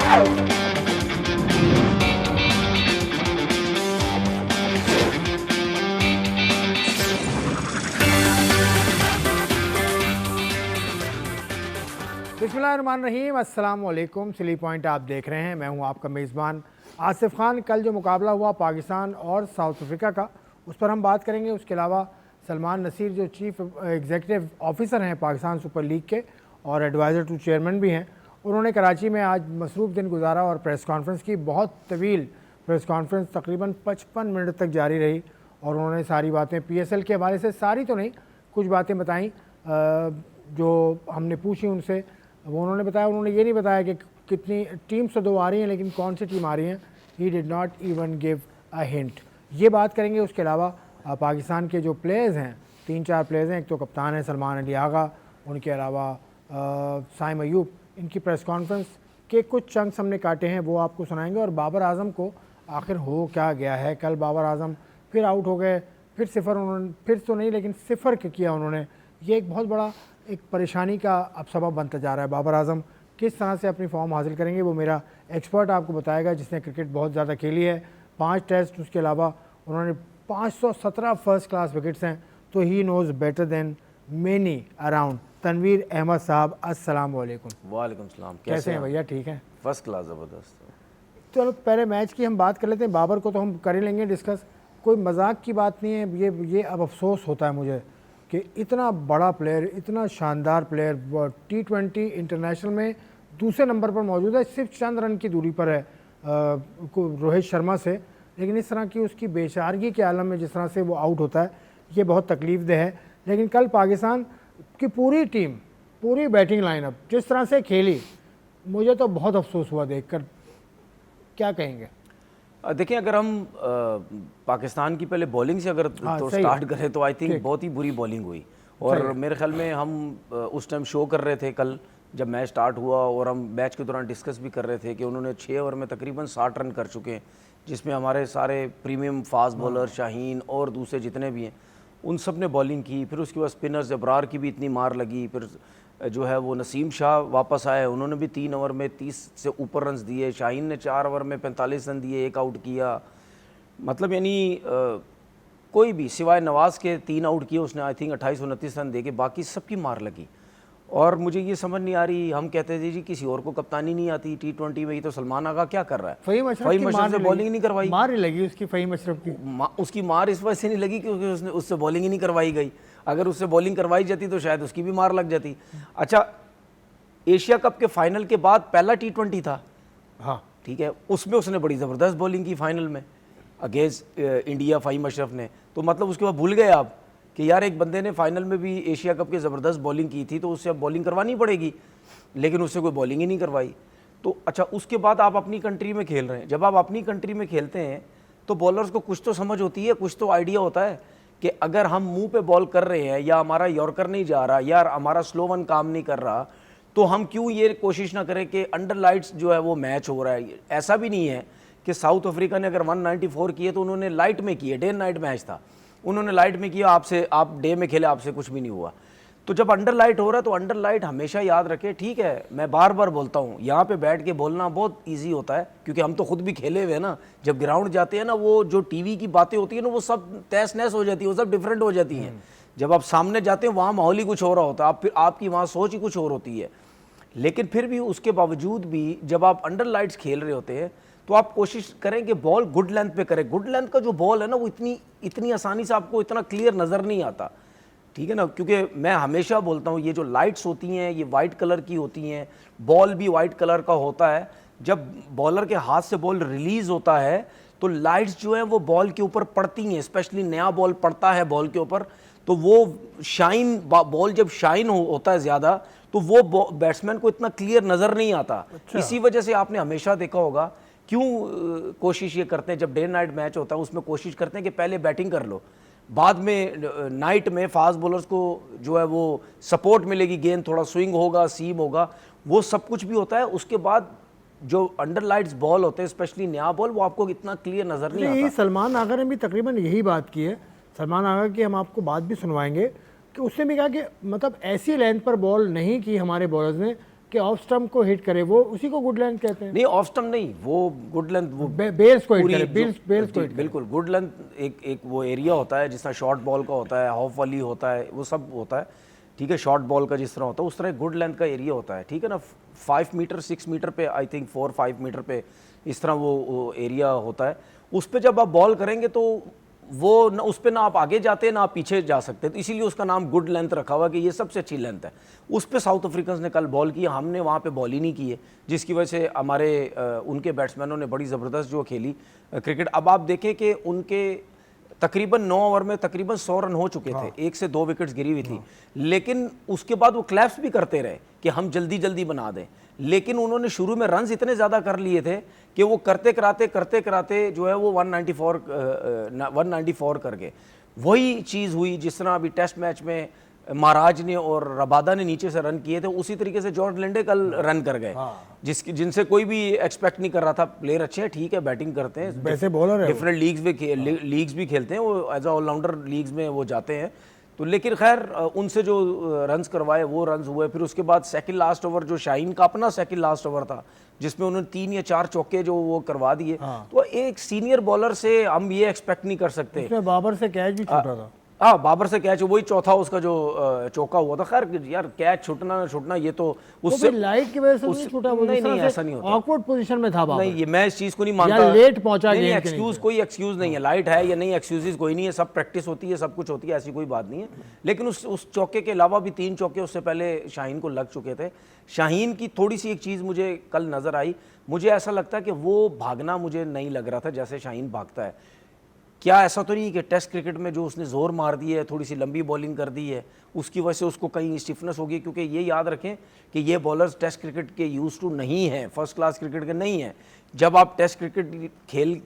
बिस्मिल्लाहिर्रहमानिर्रहीम, अस्सलाम वालेकुम। स्ली पॉइंट आप देख रहे हैं, मैं हूं आपका मेज़बान आसिफ खान। कल जो मुकाबला हुआ पाकिस्तान और साउथ अफ्रीका का, उस पर हम बात करेंगे। उसके अलावा सलमान नसीर जो चीफ एग्जीक्यूटिव ऑफिसर हैं पाकिस्तान सुपर लीग के और एडवाइज़र टू चेयरमैन भी हैं, उन्होंने कराची में आज मसरूफ़ दिन गुजारा और प्रेस कॉन्फ्रेंस की। बहुत तवील प्रेस कॉन्फ्रेंस, तकरीबन 55 मिनट तक जारी रही और उन्होंने सारी बातें PSL के हवाले से, सारी तो नहीं, कुछ बातें बताई जो हमने पूछी उनसे। वो उन्होंने बताया, उन्होंने ये नहीं बताया कि कितनी टीम्स तो 2 आ रही हैं, लेकिन कौन सी टीम आ रही हैं, he did not even give a hint. ये बात करेंगे। उसके अलावा पाकिस्तान के जो प्लेयर्स हैं, 3-4 प्लेयर्स हैं। एक तो कप्तान है सलमान अली आगा, उनके अलावा साइम अयूब। इनकी प्रेस कॉन्फ्रेंस के कुछ चंक्स हमने काटे हैं, वो आपको सुनाएंगे। और बाबर आजम को आखिर हो क्या गया है। कल बाबर आजम फिर आउट हो गए, फिर सिफर, उन्होंने फिर तो नहीं लेकिन सिफर किया उन्होंने। ये एक बहुत बड़ा एक परेशानी का अब सबब बनता जा रहा है। बाबर आजम किस तरह से अपनी फॉर्म हासिल करेंगे, वो मेरा एक्सपर्ट आपको बताएगा, जिसने क्रिकेट बहुत ज़्यादा खेली है, 5 टेस्ट। उसके अलावा उन्होंने 517 फर्स्ट क्लास विकेट्स हैं, तो he knows better than many around. Tanveer Ahmed साहब, अस्सलाम वालेकुम। वालेकुम सलाम। कैसे हैं भैया? ठीक हैं, फर्स्ट क्लास, ज़बरदस्त। चलो पहले मैच की हम बात कर लेते हैं। बाबर को तो हम कर ही लेंगे डिस्कस, कोई मजाक की बात नहीं है। ये अब अफसोस होता है मुझे कि इतना बड़ा प्लेयर, इतना शानदार प्लेयर, T20 इंटरनेशनल में दूसरे नंबर पर मौजूद है, सिर्फ चंद रन की दूरी पर है रोहित शर्मा से, लेकिन इस तरह की उसकी बेचारगी के आलम में जिस तरह से वो आउट होता है, ये बहुत तकलीफ दह है। लेकिन कल पाकिस्तान की पूरी टीम, पूरी बैटिंग लाइनअप जिस तरह से खेली, मुझे तो बहुत अफसोस हुआ देखकर। क्या कहेंगे? देखिए, अगर हम पाकिस्तान की पहले बॉलिंग से अगर तो स्टार्ट करें तो आई थिंक बहुत ही बुरी बॉलिंग हुई। और मेरे ख्याल में हम उस टाइम शो कर रहे थे कल जब मैच स्टार्ट हुआ, और हम मैच के दौरान डिस्कस भी कर रहे थे कि उन्होंने 6 ओवर में तकरीबन 60 रन कर चुके हैं, जिसमें हमारे सारे प्रीमियम फास्ट बॉलर शाहीन और दूसरे जितने भी हैं उन सब ने बॉलिंग की। फिर उसके बाद स्पिनर्स अबरार की भी इतनी मार लगी। फिर जो है वो नसीम शाह वापस आए, उन्होंने भी 3 ओवर में 30 से ऊपर रन्स दिए। शाहीन ने 4 ओवर में 45 रन दिए, 1 आउट किया। मतलब यानी कोई भी सिवाय नवाज़ के 3 आउट किए उसने, आई थिंक 28-29 रन दे के, बाकी सबकी मार लगी। और मुझे ये समझ नहीं आ रही, हम कहते थे जी किसी और को कप्तानी नहीं आती T20 में, ये तो सलमान आगा क्या कर रहा है। फ़हीम अशरफ से बॉलिंग नहीं करवाई, मार नहीं लगी उसकी। फ़हीम अशरफ की उसकी मार इस वजह से नहीं लगी क्योंकि उससे बॉलिंग ही नहीं करवाई गई। अगर उससे बॉलिंग करवाई जाती तो शायद उसकी भी मार लग जाती। अच्छा, एशिया कप के फाइनल के बाद पहला T20 था, हाँ ठीक है, उसमें उसने बड़ी ज़बरदस्त बॉलिंग की फाइनल में अगेंस्ट इंडिया, फ़हीम अशरफ ने। तो मतलब उसके बाद भूल गए आप कि यार एक बंदे ने फाइनल में भी एशिया कप की ज़बरदस्त बॉलिंग की थी, तो उससे अब बॉलिंग करवानी पड़ेगी, लेकिन उससे कोई बॉलिंग ही नहीं करवाई। तो अच्छा, उसके बाद आप अपनी कंट्री में खेल रहे हैं। जब आप अपनी कंट्री में खेलते हैं तो बॉलर्स को कुछ तो समझ होती है, कुछ तो आइडिया होता है कि अगर हम मुंह पे बॉल कर रहे हैं, या हमारा यॉर्कर नहीं जा रहा, या हमारा स्लो वन काम नहीं कर रहा, तो हम क्यों ये कोशिश ना करें कि अंडर लाइट्स जो है वो मैच हो रहा है। ऐसा भी नहीं है कि साउथ अफ्रीका ने अगर 194 किए तो उन्होंने लाइट में किए, डे एंड नाइट मैच था, उन्होंने लाइट में किया, आपसे आप डे में खेले, आपसे कुछ भी नहीं हुआ। तो जब अंडर लाइट हो रहा है तो अंडर लाइट हमेशा याद रखें। ठीक है, मैं बार बार बोलता हूँ, यहाँ पे बैठ के बोलना बहुत इजी होता है क्योंकि हम तो खुद भी खेले हुए हैं ना। जब ग्राउंड जाते हैं ना, वो जो टीवी की बातें होती है ना, वो सब तहस नहस हो जाती है, वो सब डिफरेंट हो जाती हैं। जब आप सामने जाते हैं वहाँ माहौल ही कुछ हो रहा होता है, फिर आपकी वहाँ सोच ही कुछ और होती है। लेकिन फिर भी उसके बावजूद भी जब आप अंडर लाइट्स खेल रहे होते हैं तो आप कोशिश करें कि बॉल गुड लेंथ पे करें। गुड लेंथ का जो बॉल है ना, वो इतनी आसानी से आपको इतना क्लियर नज़र नहीं आता, ठीक है ना। क्योंकि मैं हमेशा बोलता हूँ, ये जो लाइट्स होती हैं ये वाइट कलर की होती हैं, बॉल भी वाइट कलर का होता है। जब बॉलर के हाथ से बॉल रिलीज़ होता है तो लाइट्स जो है वो बॉल के ऊपर पड़ती हैं, स्पेशली नया बॉल पड़ता है बॉल के ऊपर, तो वो शाइन, बॉल जब शाइन होता है ज़्यादा तो वो बैट्समैन को इतना क्लियर नज़र नहीं आता। अच्छा। इसी वजह से आपने हमेशा देखा होगा क्यों कोशिश ये करते हैं, जब डे नाइट मैच होता है उसमें कोशिश करते हैं कि पहले बैटिंग कर लो, बाद में नाइट में फास्ट बॉलर्स को जो है वो सपोर्ट मिलेगी, गेंद थोड़ा स्विंग होगा, सीम होगा, वो सब कुछ भी होता है। उसके बाद जो अंडर लाइट्स बॉल होते हैं, स्पेशली नया बॉल, वो आपको इतना क्लियर नज़र नहीं आता। सलमान आगा ने भी तकरीबन यही बात की है। सलमान आगा की हम आपको बात भी सुनवाएंगे कि उसने भी कहा कि मतलब ऐसी लेंथ पर बॉल नहीं की हमारे बॉलर्स ने कि ऑफ स्टंप को हिट करे, वो उसी को गुड लेंथ कहते हैं। नहीं, ऑफ स्टंप नहीं, वो गुड लेंथ, वो बेल्स को हिट करे, बेल्स को हिट करे। बिल्कुल गुड लेंथ एक वो एरिया होता है जिस तरह शॉर्ट बॉल का होता है, हाफ वॉली होता है, वो सब होता है, ठीक है। शॉर्ट बॉल का जिस तरह होता है उस तरह गुड लेंथ का एरिया होता है, ठीक है ना। 5 मीटर 6 मीटर पे, आई थिंक 4-5 मीटर पे इस तरह वो एरिया होता है। उस पर जब आप बॉल करेंगे तो वो न उस पर ना आप आगे जाते हैं ना आप पीछे जा सकते, तो इसीलिए उसका नाम गुड लेंथ रखा हुआ कि ये सबसे अच्छी लेंथ है। उस पर साउथ अफ्रीकन ने कल बॉल की, हमने वहाँ पे बॉल ही नहीं की है, जिसकी वजह से हमारे उनके बैट्समैनों ने बड़ी ज़बरदस्त जो खेली क्रिकेट। अब आप देखें कि उनके तकरीबन 9 ओवर में तकरीबन 100 रन हो चुके थे, 1 से 2 विकेट्स गिरी हुई थी, लेकिन उसके बाद वो क्लैप्स भी करते रहे कि हम जल्दी जल्दी बना दें। लेकिन उन्होंने शुरू में रन्स इतने ज़्यादा कर लिए थे कि वो करते कराते जो है वो 194 कर गए। वही चीज़ हुई जिस तरह अभी टेस्ट मैच में महाराज ने और रबादा ने नीचे से रन किए थे, उसी तरीके से जॉर्ज लिंडे कल रन कर गए, जिनसे कोई भी एक्सपेक्ट नहीं कर रहा था। प्लेयर अच्छे हैं, ठीक है, बैटिंग करते हैं, वैसे बॉलर है, डिफरेंट लीग्स भी खेलते हैं, वो एज ऑलराउंडर लीग्स में वो जाते हैं। तो लेकिन खैर उनसे जो रन्स करवाए वो रन्स हुए। फिर उसके बाद सेकंड लास्ट ओवर जो शाहीन का अपना सेकंड लास्ट ओवर था जिसमें उन्होंने 3 या 4 चौके जो वो करवा दिए। तो एक सीनियर बॉलर से हम ये एक्सपेक्ट नहीं कर सकते। उसमें बाबर से कैच भी छूटा था। हाँ, बाबर से कैच, वही चौथा उसका जो चौका हुआ था। खैर यार, कैच छूटना ना छूटना ये तो उससे लाइट की वजह से नहीं छूटा, वो नहीं ऐसा नहीं होता, ऑकवर्ड पोजीशन में था बाबर। नहीं, ये मैं इस चीज को नहीं मानता, या लेट पहुंचा, नहीं एक्सक्यूज, कोई एक्सक्यूज नहीं है, लाइट है या नहीं, एक्सक्यूजेस कोई नहीं है, सब प्रैक्टिस होती है, सब कुछ होती है, ऐसी कोई बात नहीं है। लेकिन उस चौके के अलावा भी 3 चौके उससे पहले शाहीन को लग चुके थे। शाहीन की थोड़ी सी एक चीज़ मुझे कल नज़र आई, मुझे ऐसा लगता है कि वो भागना मुझे नहीं लग रहा था जैसे शाहीन भागता है। क्या ऐसा तो नहीं कि टेस्ट क्रिकेट में जो उसने ज़ोर मार दी है, थोड़ी सी लंबी बॉलिंग कर दी है, उसकी वजह से उसको कहीं स्टिफनेस होगी? क्योंकि ये याद रखें कि ये बॉलर्स टेस्ट क्रिकेट के यूज टू नहीं हैं, फर्स्ट क्लास क्रिकेट के नहीं हैं। जब आप टेस्ट क्रिकेट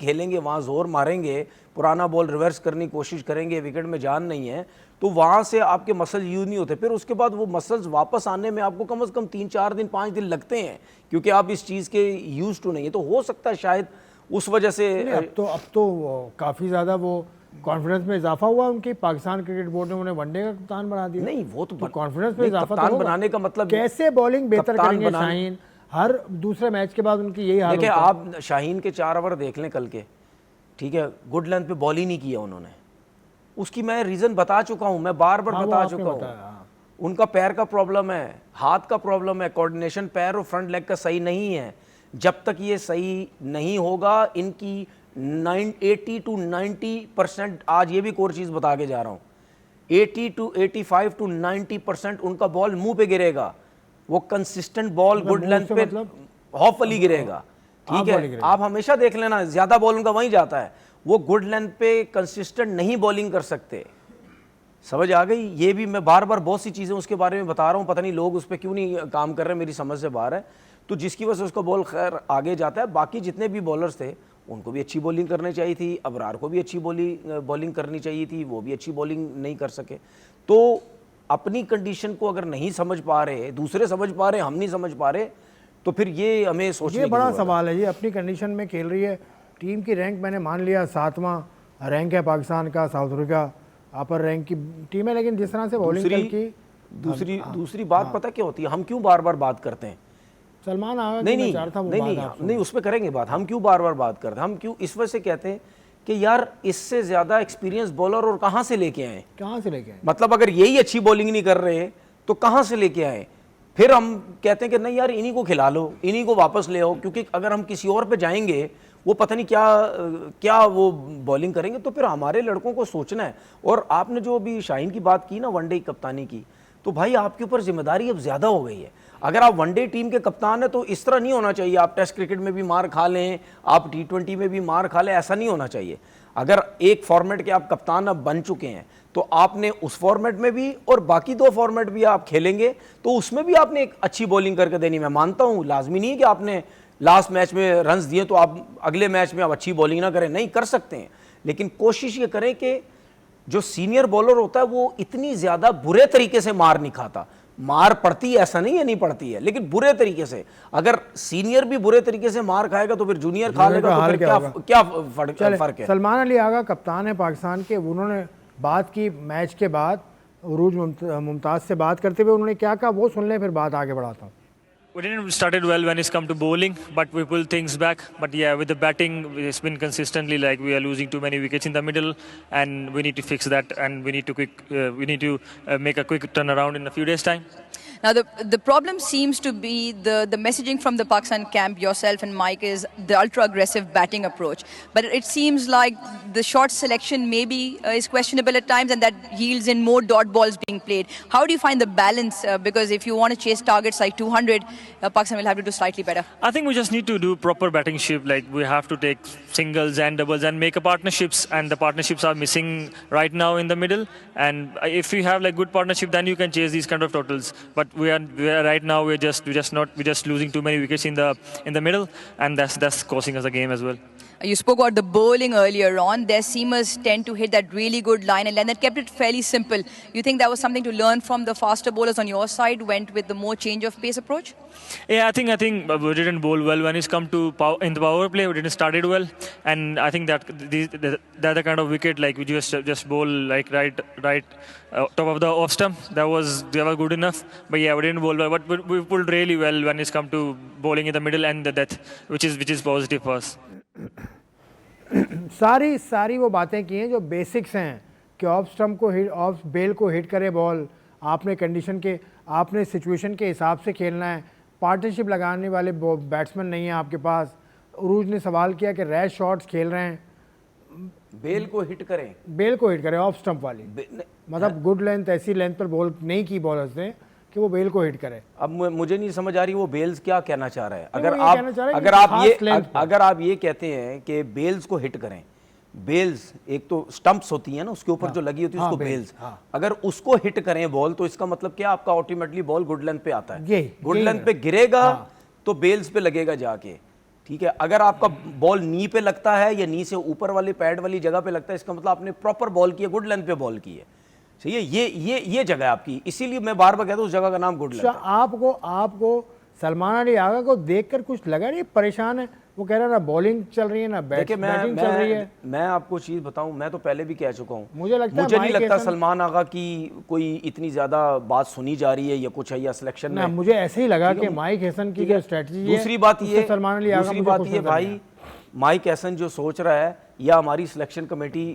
खेलेंगे, वहाँ ज़ोर मारेंगे, पुराना बॉल रिवर्स करने की कोशिश करेंगे, विकेट में जान नहीं है, तो वहाँ से आपके मसल्स यूज़ नहीं होते। फिर उसके बाद वो मसल्स वापस आने में आपको कम से कम 3-4 दिन 5 दिन लगते हैं, क्योंकि आप इस चीज़ के यूज टू नहीं है। तो हो सकता है शायद उस वजह से अब तो काफ़ी ज़्यादा वो कॉन्फिडेंस में इजाफा हुआ उनकी। पाकिस्तान क्रिकेट बोर्ड ने उन्हें वनडे का कप्तान बना दिया। नहीं, वो तो कॉन्फिडेंस में इजाफा कप्तान बनाने का मतलब कैसे बॉलिंग बेहतर करेंगे शाहीन, हर दूसरे मैच के बाद उनकी यही हाल देखिए। आप शाहीन के 4 ओवर देख लें कल के, ठीक है, गुड लेंथ पे बॉल ही नहीं किया उन्होंने। उसकी मैं रीज़न बता चुका हूँ, मैं बार बार बता चुका हूँ। उनका पैर का प्रॉब्लम है, हाथ का प्रॉब्लम है, कोऑर्डिनेशन पैर और फ्रंट लेग का सही नहीं है। जब तक ये सही नहीं होगा, इनकी 80 to 90%, आज ये भी एक और चीज़ बता के जा रहा हूँ, 85 to 90% उनका बॉल मुंह पे गिरेगा। वो कंसिस्टेंट बॉल गुड लेंथ पे हॉपफुली गिरेगा, ठीक है। आप हमेशा देख लेना, ज़्यादा बॉल उनका वहीं जाता है। वो गुड लेंथ पे कंसिस्टेंट नहीं बॉलिंग कर सकते, समझ आ गई? ये भी मैं बार बार बहुत सी चीज़ें उसके बारे में बता रहा हूँ, पता नहीं लोग उस पर क्यों नहीं काम कर रहे, मेरी समझ से बाहर है। तो जिसकी वजह से उसका बॉल खैर आगे जाता है। बाकी जितने भी बॉलर्स थे उनको भी अच्छी बॉलिंग करनी चाहिए थी, अबरार को भी अच्छी बॉलिंग करनी चाहिए थी, वो भी अच्छी बॉलिंग नहीं कर सके। तो अपनी कंडीशन को अगर नहीं समझ पा रहे, दूसरे समझ पा रहे, हम नहीं समझ पा रहे, तो फिर ये हमें सोचने की बड़ा सवाल है। ये अपनी कंडीशन में खेल रही है। टीम की रैंक मैंने मान लिया 7वां रैंक है पाकिस्तान का, साउथ अफ्रीका अपर रैंक की टीम है, लेकिन जिस तरह से बॉलिंग की दूसरी बात पता क्या होती है, हम क्यों बार बार बात करते हैं? सलमान आगा नहीं उस पर करेंगे बात। हम क्यों बार बार बात करते हैं? हम क्यों इस वजह से कहते हैं कि यार इससे ज़्यादा एक्सपीरियंस बॉलर और कहाँ से लेके आए? मतलब अगर यही अच्छी बॉलिंग नहीं कर रहे तो कहाँ से लेके आए? फिर हम कहते हैं कि नहीं यार, इन्हीं को खिला लो, इन्हीं को वापस ले आओ, क्योंकि अगर हम किसी और पे जाएंगे वो पता नहीं क्या वो बॉलिंग करेंगे। तो फिर हमारे लड़कों को सोचना है। और आपने जो अभी शाहीन की बात की ना, वनडे कप्तानी की, तो भाई आपके ऊपर जिम्मेदारी अब ज़्यादा हो गई है। अगर आप वनडे टीम के कप्तान हैं तो इस तरह नहीं होना चाहिए आप टेस्ट क्रिकेट में भी मार खा लें, आप T20 में भी मार खा लें, ऐसा नहीं होना चाहिए। अगर एक फॉर्मेट के आप कप्तान अब बन चुके हैं तो आपने उस फॉर्मेट में भी और बाकी 2 फॉर्मेट भी आप खेलेंगे तो उसमें भी आपने एक अच्छी बॉलिंग करके देनी। मैं मानता हूँ लाजमी नहीं है कि आपने लास्ट मैच में रन्स दिए तो आप अगले मैच में आप अच्छी बॉलिंग ना करें, नहीं कर सकते हैं, लेकिन कोशिश ये करें कि जो सीनियर बॉलर होता है वो इतनी ज़्यादा बुरे तरीके से मार नहीं खाता। मार पड़ती है, ऐसा नहीं है नहीं पड़ती है, लेकिन बुरे तरीके से। अगर सीनियर भी बुरे तरीके से मार खाएगा तो फिर जूनियर खा लेगा, तो फिर क्या फर्क है? सलमान अली आगा कप्तान है पाकिस्तान के, उन्होंने बात की मैच के बाद, उरूज मुमताज़ से बात करते हुए उन्होंने क्या कहा वो सुन लें, फिर बात आगे बढ़ाता हूँ। We didn't started well when it's come to bowling, but we pulled things back. But yeah, with the batting, it's been consistently like we are losing too many wickets in the middle, and we need to fix that. And we need to make a quick turnaround in a few days' time. Now, the problem seems to be the messaging from the Pakistan camp, yourself and Mike, is the ultra-aggressive batting approach. But it seems like the shot selection maybe is questionable at times, and that yields in more dot balls being played. How do you find the balance? Because if you want to chase targets like 200, Pakistan will have to do slightly better. I think we just need to do proper batting shift. Like we have to take singles and doubles and make a partnerships, and the partnerships are missing right now in the middle. And if you have like good partnership, then you can chase these kind of totals. But we are right now we're just losing too many wickets in the middle, and that's causing us a game as well. You spoke about the bowling earlier on. Their seamers tend to hit that really good line and length that kept it fairly simple. You think that was something to learn from the faster bowlers on your side, went with the more change of pace approach? Yeah, I think we didn't bowl well when it's come to in the power play. We didn't started well, and I think that they're the kind of wicket like we just bowl like right top of the off stump. They were good enough, but yeah, we didn't bowl well. But we pulled really well when it's come to bowling in the middle and the death, which is positive for us. सारी वो बातें की हैं जो basics हैं कि off stump को hit, of bell को हिट करे बॉल, आपने कंडीशन के, आपने सिचुएशन के हिसाब से खेलना है, पार्टनरशिप लगाने वाले बैट्समैन नहीं हैं आपके पास। उरूज ने सवाल किया कि रैश शॉट्स खेल रहे हैं, बेल को हिट करें ऑफ स्टम्प वाली, मतलब गुड लेंथ, ऐसी लेंथ पर बॉल नहीं की बॉलर्स ने कि वो बेल को हिट करे। अब मुझे नहीं समझ आ रही वो बेल्स क्या कहना चाह रहा है। अगर आप ये कहते हैं कि बेल्स को हिट करें, बेल्स एक तो स्टंप्स होती है ना, उसके ऊपर जो लगी होती है उसको बेल्स, अगर उसको हिट करें बॉल, तो इसका मतलब क्या, आपका अल्टीमेटली बॉल गुड लेंथ पे आता है, गुड लेंथ पे गिरेगा तो बेल्स पे लगेगा जाके, ठीक है। अगर आपका बॉल नी पे लगता है या नी से ऊपर वाले पैड वाली जगह पे लगता है, इसका मतलब आपने प्रॉपर बॉल की है, गुड लेंथ पे बॉल की है, सही है। ये जगह है आपकी, इसीलिए मैं बार बार कहता हूं उस जगह का नाम गुड लेंथ है। आपको सलमान अली आगा को देखकर कुछ लगा नहीं परेशान है? वो कह रहा है ना बॉलिंग चल रही है ना बैटिंग चल रही है। मैं आपको चीज बताऊं, मैं तो पहले भी कह चुका हूं, मुझे नहीं लगता सलमान आगा की कोई इतनी ज्यादा बात सुनी जा रही है या कुछ है, या सिलेक्शन में मुझे ऐसे ही लगा कि माइक हैसन की जो स्ट्रेटजी है। दूसरी बात ये भाई, माइक हैसन जो सोच रहा है, या हमारी सिलेक्शन कमेटी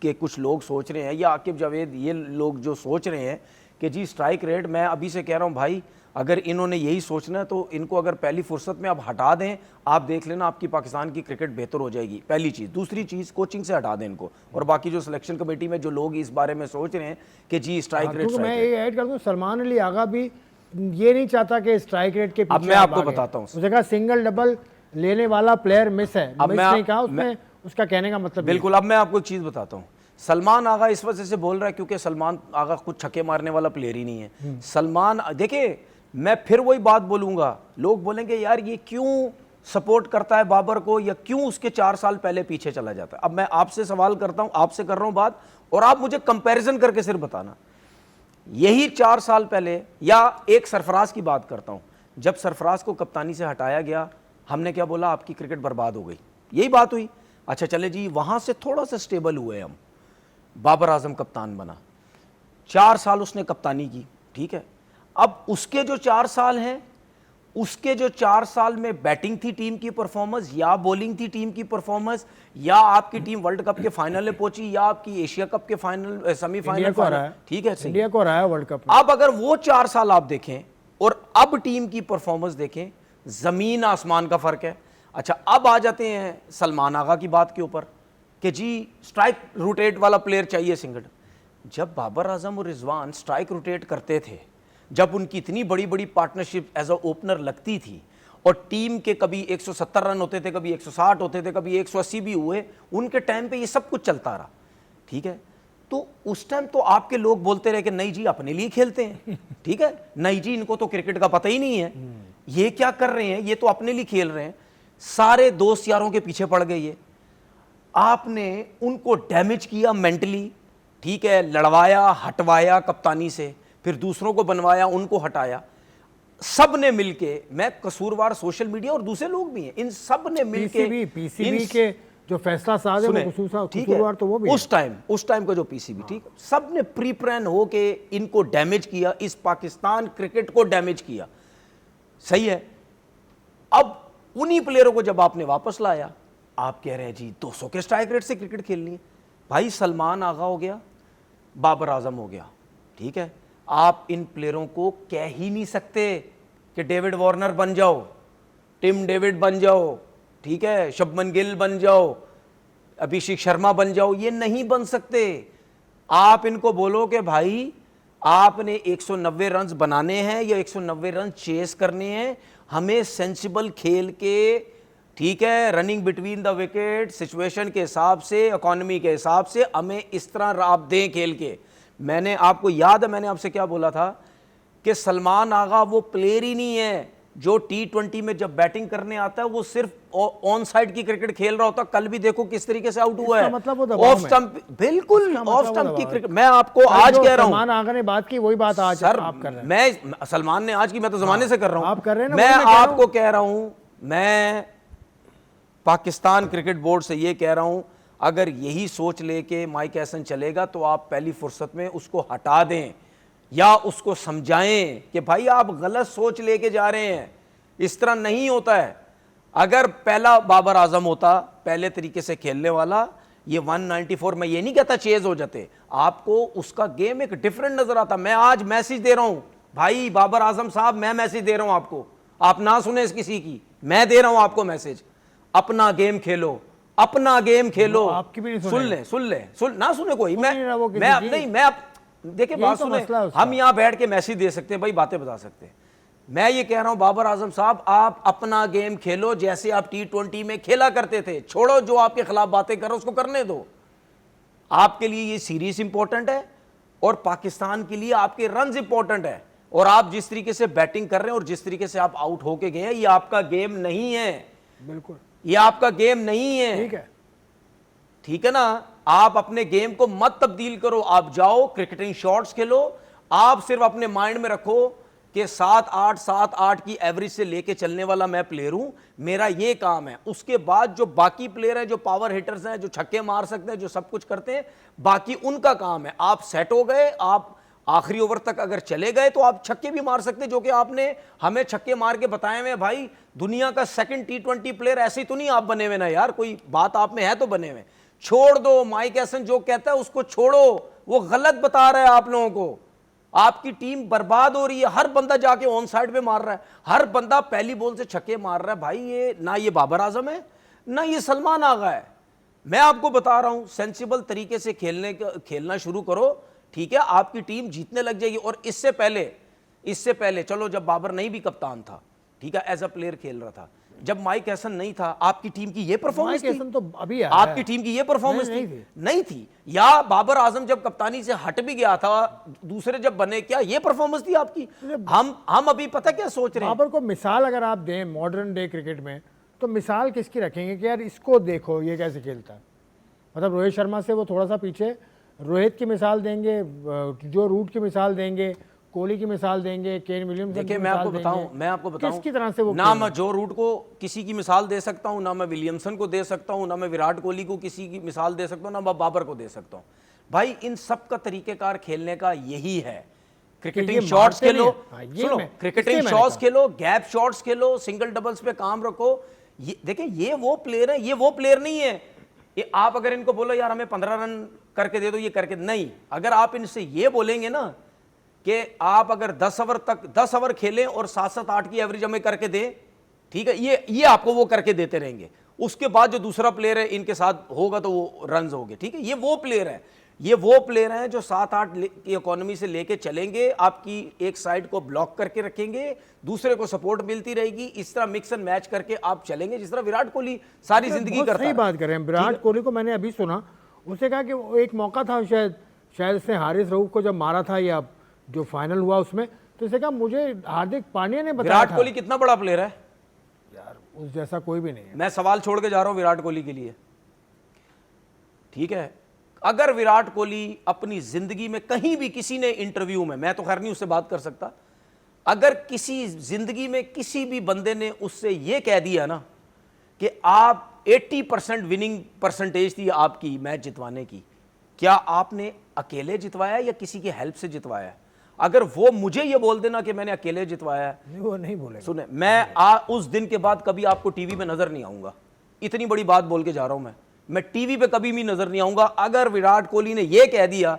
के कुछ लोग सोच रहे हैं, या आकिब जावेद, ये लोग जो सोच रहे हैं कि जी स्ट्राइक रेट, मैं अभी से कह रहा हूं भाई, अगर इन्होंने यही सोचना है तो इनको अगर पहली फुर्सत में आप हटा दें, आप देख लेना आपकी पाकिस्तान की क्रिकेट बेहतर हो जाएगी, पहली चीज़। दूसरी चीज़, कोचिंग से हटा दें इनको, और बाकी जो सिलेक्शन कमेटी में जो लोग इस बारे में सोच रहे हैं कि जी स्ट्राइक रेट, मैं ये ऐड कर दूं, सलमान अली आगा भी ये नहीं चाहता कि स्ट्राइक रेट के पीछे। अब मैं आपको बताता हूँ, उसने कहा सिंगल डबल लेने वाला प्लेयर मिस है, अब नहीं कहा उसने, उसका कहने का मतलब बिल्कुल। अब मैं आपको एक चीज़ बताता हूँ, सलमान आगा इस वजह से बोल रहा है क्योंकि सलमान आगा कुछ छक्के मारने वाला प्लेयर ही नहीं है। सलमान, देखिए मैं फिर वही बात बोलूंगा, लोग बोलेंगे यार ये क्यों सपोर्ट करता है बाबर को, या क्यों उसके 4 साल पहले पीछे चला जाता है। अब मैं आपसे सवाल करता हूं, आपसे कर रहा हूं बात, और आप मुझे कंपैरिजन करके सिर्फ बताना, यही 4 साल पहले, या एक सरफराज की बात करता हूं, जब सरफराज को कप्तानी से हटाया गया, हमने क्या बोला, आपकी क्रिकेट बर्बाद हो गई, यही बात हुई। अच्छा चले जी, वहां से थोड़ा सा स्टेबल हुए हम, बाबर आजम कप्तान बना, 4 साल उसने कप्तानी की, ठीक है। अब उसके जो 4 साल हैं, उसके जो 4 साल में बैटिंग थी टीम की परफॉर्मेंस, या बॉलिंग थी टीम की परफॉर्मेंस, या आपकी टीम वर्ल्ड कप के फाइनल में पहुंची, या आपकी एशिया कप के फाइनल सेमीफाइनल, ठीक है, इंडिया को रहा है वर्ल्ड कप। अब अगर वो 4 साल आप देखें और अब टीम की परफॉर्मेंस देखें, जमीन आसमान का फर्क है। अच्छा, अब आ जाते हैं सलमान आगा की बात के ऊपर कि जी स्ट्राइक रोटेट वाला प्लेयर चाहिए सिंगल। जब बाबर आजम और रिजवान स्ट्राइक रोटेट करते थे, जब उनकी इतनी बड़ी बड़ी पार्टनरशिप एज अ ओपनर लगती थी, और टीम के कभी 170 रन होते थे, कभी 160 होते थे, कभी 180 भी हुए, उनके टाइम पे ये सब कुछ चलता रहा, ठीक है। तो उस टाइम तो आपके लोग बोलते रहे कि नहीं जी अपने लिए खेलते हैं, ठीक है, नहीं जी इनको तो क्रिकेट का पता ही नहीं है, ये क्या कर रहे हैं, ये तो अपने लिए खेल रहे हैं। सारे दोस्त यारों के पीछे पड़ गए ये, आपने उनको डैमेज किया मेंटली, ठीक है, लड़वाया, हटवाया कप्तानी से, फिर दूसरों को बनवाया, उनको हटाया, सब ने मिलके, मैं कसूरवार सोशल मीडिया और दूसरे लोग भी हैं, इन सब ने मिलके पीसीबी के जो फैसला साज है कसूरवार तो वो भी उस टाइम का जो पीसीबी, ठीक, सब ने प्री प्लान हो के इनको डैमेज किया, इस पाकिस्तान क्रिकेट को डैमेज किया। सही है। अब उन्हीं प्लेयरों को जब आपने वापस लाया, आप कह रहे हैं जी 200 के स्ट्राइक रेट से क्रिकेट खेलनी है। भाई सलमान आगा हो गया, बाबर आजम हो गया, ठीक है, आप इन प्लेयरों को कह ही नहीं सकते कि डेविड वार्नर बन जाओ, टिम डेविड बन जाओ, ठीक है, शुभमन गिल बन जाओ, अभिषेक शर्मा बन जाओ, ये नहीं बन सकते। आप इनको बोलो कि भाई आपने 190 रन बनाने हैं या 190 रन चेस करने हैं, हमें सेंसिबल खेल के, ठीक है, running between the wicket, situation के हिसाब से, इकोनॉमी के हिसाब से हमें इस तरह आप दें खेल के। मैंने आपको याद है मैंने आपसे क्या बोला था कि सलमान आगा वो प्लेयर ही नहीं है जो T20 में जब बैटिंग करने आता है वो सिर्फ ऑन साइड की क्रिकेट खेल रहा होता। कल भी देखो किस तरीके से आउट हुआ है, मतलब वो ऑफ स्टंप, बिल्कुल ऑफ स्टंप की क्रिकेट। मैं आपको आज कह रहा हूं, सलमान आगा ने बात की वही बात आज सर आप कर रहे हैं। मैं सलमान ने आज की, मैं तो जमाने से कर रहा हूं, आप कर रहे हैं ना, मैं वही मैं कह रहा आपको कह रहा हूं, मैं पाकिस्तान क्रिकेट बोर्ड से ये कह रहा हूं, अगर यही सोच लेके माइक हैसन चलेगा तो आप पहली फुर्सत में उसको हटा दें या उसको समझाएं कि भाई आप गलत सोच लेके जा रहे हैं, इस तरह नहीं होता है। अगर पहला बाबर आजम होता पहले तरीके से खेलने वाला, ये 194, मैं ये नहीं कहता चेज हो जाते, आपको उसका गेम एक डिफरेंट नजर आता। मैं आज मैसेज दे रहा हूं भाई बाबर आजम साहब, मैं मैसेज दे रहा हूं आपको, आप ना सुने किसी की, मैं दे रहा हूं आपको मैसेज, अपना गेम खेलो, अपना गेम खेलो। आपकी भी नहीं सुन ले ना सुने कोई, मैं देखिए यही बात तो सुने, मसला है उसका। हम यहां बैठ के मैसेज दे सकते हैं भाई, बातें बता सकते हैं। मैं ये कह रहा हूं बाबर आजम साहब, आप अपना गेम खेलो जैसे आप T20 में खेला करते थे, छोड़ो जो आपके खिलाफ बातें कर रहे उसको करने दो। आपके लिए ये सीरीज इंपॉर्टेंट है और पाकिस्तान के लिए आपके रन इंपॉर्टेंट है, और आप जिस तरीके से बैटिंग कर रहे हैं और जिस तरीके से आप आउट होके गए हैं, ये आपका गेम नहीं है, बिल्कुल ये आपका गेम नहीं है, ठीक है ना। आप अपने गेम को मत तब्दील करो, आप जाओ क्रिकेटिंग शॉट्स खेलो। आप सिर्फ अपने माइंड में रखो कि 7-8 की एवरेज से लेके चलने वाला मैं प्लेयर हूं, मेरा ये काम है। उसके बाद जो बाकी प्लेयर हैं, जो पावर हिटर्स हैं, जो छक्के मार सकते हैं, जो सब कुछ करते हैं, बाकी उनका काम है। आप सेट हो गए, आप आखिरी ओवर तक अगर चले गए तो आप छक्के भी मार सकते, जो कि आपने हमें छक्के मार के बताए हुए। भाई दुनिया का सेकंड T20 प्लेयर ऐसे तो नहीं आप बने हुए ना यार, कोई बात आप में है तो बने हुए। छोड़ दो, माइक हैसन जो कहता है उसको छोड़ो, वो गलत बता रहा है आप लोगों को। आपकी टीम बर्बाद हो रही है, हर बंदा जाके ऑन साइड पे मार रहा है, हर बंदा पहली बॉल से छक्के मार रहा है। भाई ये ना ये बाबर आजम है ना ये सलमान आगा है। मैं आपको बता रहा हूं सेंसिबल तरीके से खेलना शुरू करो, ठीक है, आपकी टीम जीतने लग जाएगी। और इससे पहले चलो जब बाबर नहीं भी कप्तान था, ठीक है, एज अ प्लेयर खेल रहा था, जब माइक हैसन नहीं था, आपकी टीम की ये परफॉर्मेंस थी? तो अभी आपकी टीम की ये परफॉर्मेंस नहीं थी। या बाबर आजम जब कप्तानी से हट भी गया था, दूसरे जब बने, क्या ये परफॉर्मेंस थी आपकी? हम अभी पता क्या सोच रहे हैं, बाबर को मिसाल अगर आप दें मॉडर्न डे क्रिकेट में, तो मिसाल किसकी रखेंगे कि यार इसको देखो ये कैसे खेलता है? मतलब रोहित शर्मा से वो थोड़ा सा पीछे, रोहित की मिसाल देंगे, जो रूट की मिसाल देंगे, कोहली की मिसाल देंगे, केन विलियमसन की देखिए मिसाल मैं आपको बताऊं किसकी तरह से वो ना मैं जो रूट को किसी की मिसाल दे सकता हूं, ना मैं विलियमसन को दे सकता हूं, ना मैं विराट कोहली को किसी की मिसाल दे सकता हूं, ना मैं बाबर को दे सकता हूं। भाई इन सब का तरीकेकार खेलने का यही है। क्रिकेटिंग शॉट्स खेलो, सुनो, क्रिकेटिंग शॉट्स खेलो, गैप शॉट्स खेलो, सिंगल डबल्स पे काम रखो। देखिए ये वो प्लेयर है, ये वो प्लेयर नहीं है। ये आप अगर इनको बोलो यार हमें 15 रन करके दे दो, ये करके नहीं। अगर आप इनसे ये बोलेंगे ना कि आप अगर 10 ओवर खेलें और 7-8 की एवरेज हमें करके दें, ठीक है, ये आपको वो करके देते रहेंगे। उसके बाद जो दूसरा प्लेयर है इनके साथ होगा तो वो रन होंगे, ठीक है। ये वो प्लेयर है, ये वो प्लेयर हैं जो 7-8 की इकोनॉमी से लेके चलेंगे, आपकी एक साइड को ब्लॉक करके रखेंगे, दूसरे को सपोर्ट मिलती रहेगी, इस तरह मिक्स एंड मैच करके आप चलेंगे, जिस तरह विराट कोहली सारी जिंदगी करता है। सही बात कर रहे हैं। विराट कोहली को मैंने अभी सुना, उसने कहा कि वो एक मौका था, शायद उसने हारिस रऊफ को जब मारा था या जो फाइनल हुआ उसमें, तो इसने कहा मुझे हार्दिक पांड्या ने बताया। विराट कोहली कितना बड़ा प्लेयर है यार, उस जैसा कोई भी नहीं है। मैं सवाल छोड़ के जा रहा हूं विराट कोहली के लिए, ठीक है। अगर विराट कोहली अपनी जिंदगी में कहीं भी किसी ने इंटरव्यू में, मैं तो खैर नहीं उससे बात कर सकता, अगर किसी जिंदगी में किसी भी बंदे ने उससे यह कह दिया ना कि आप 80% विनिंग परसेंटेज थी आपकी मैच जितवाने की, क्या आपने अकेले जितवाया या किसी की हेल्प से जितवाया? अगर वो मुझे ये बोल देना कि मैंने अकेले जितवाया है, नहीं, वो नहीं बोलेगा। सुने, मैं उस दिन के बाद कभी आपको टीवी पे नजर नहीं आऊंगा। इतनी बड़ी बात बोल के जा रहा हूं मैं टीवी पे कभी भी नजर नहीं आऊंगा। अगर विराट कोहली ने यह कह दिया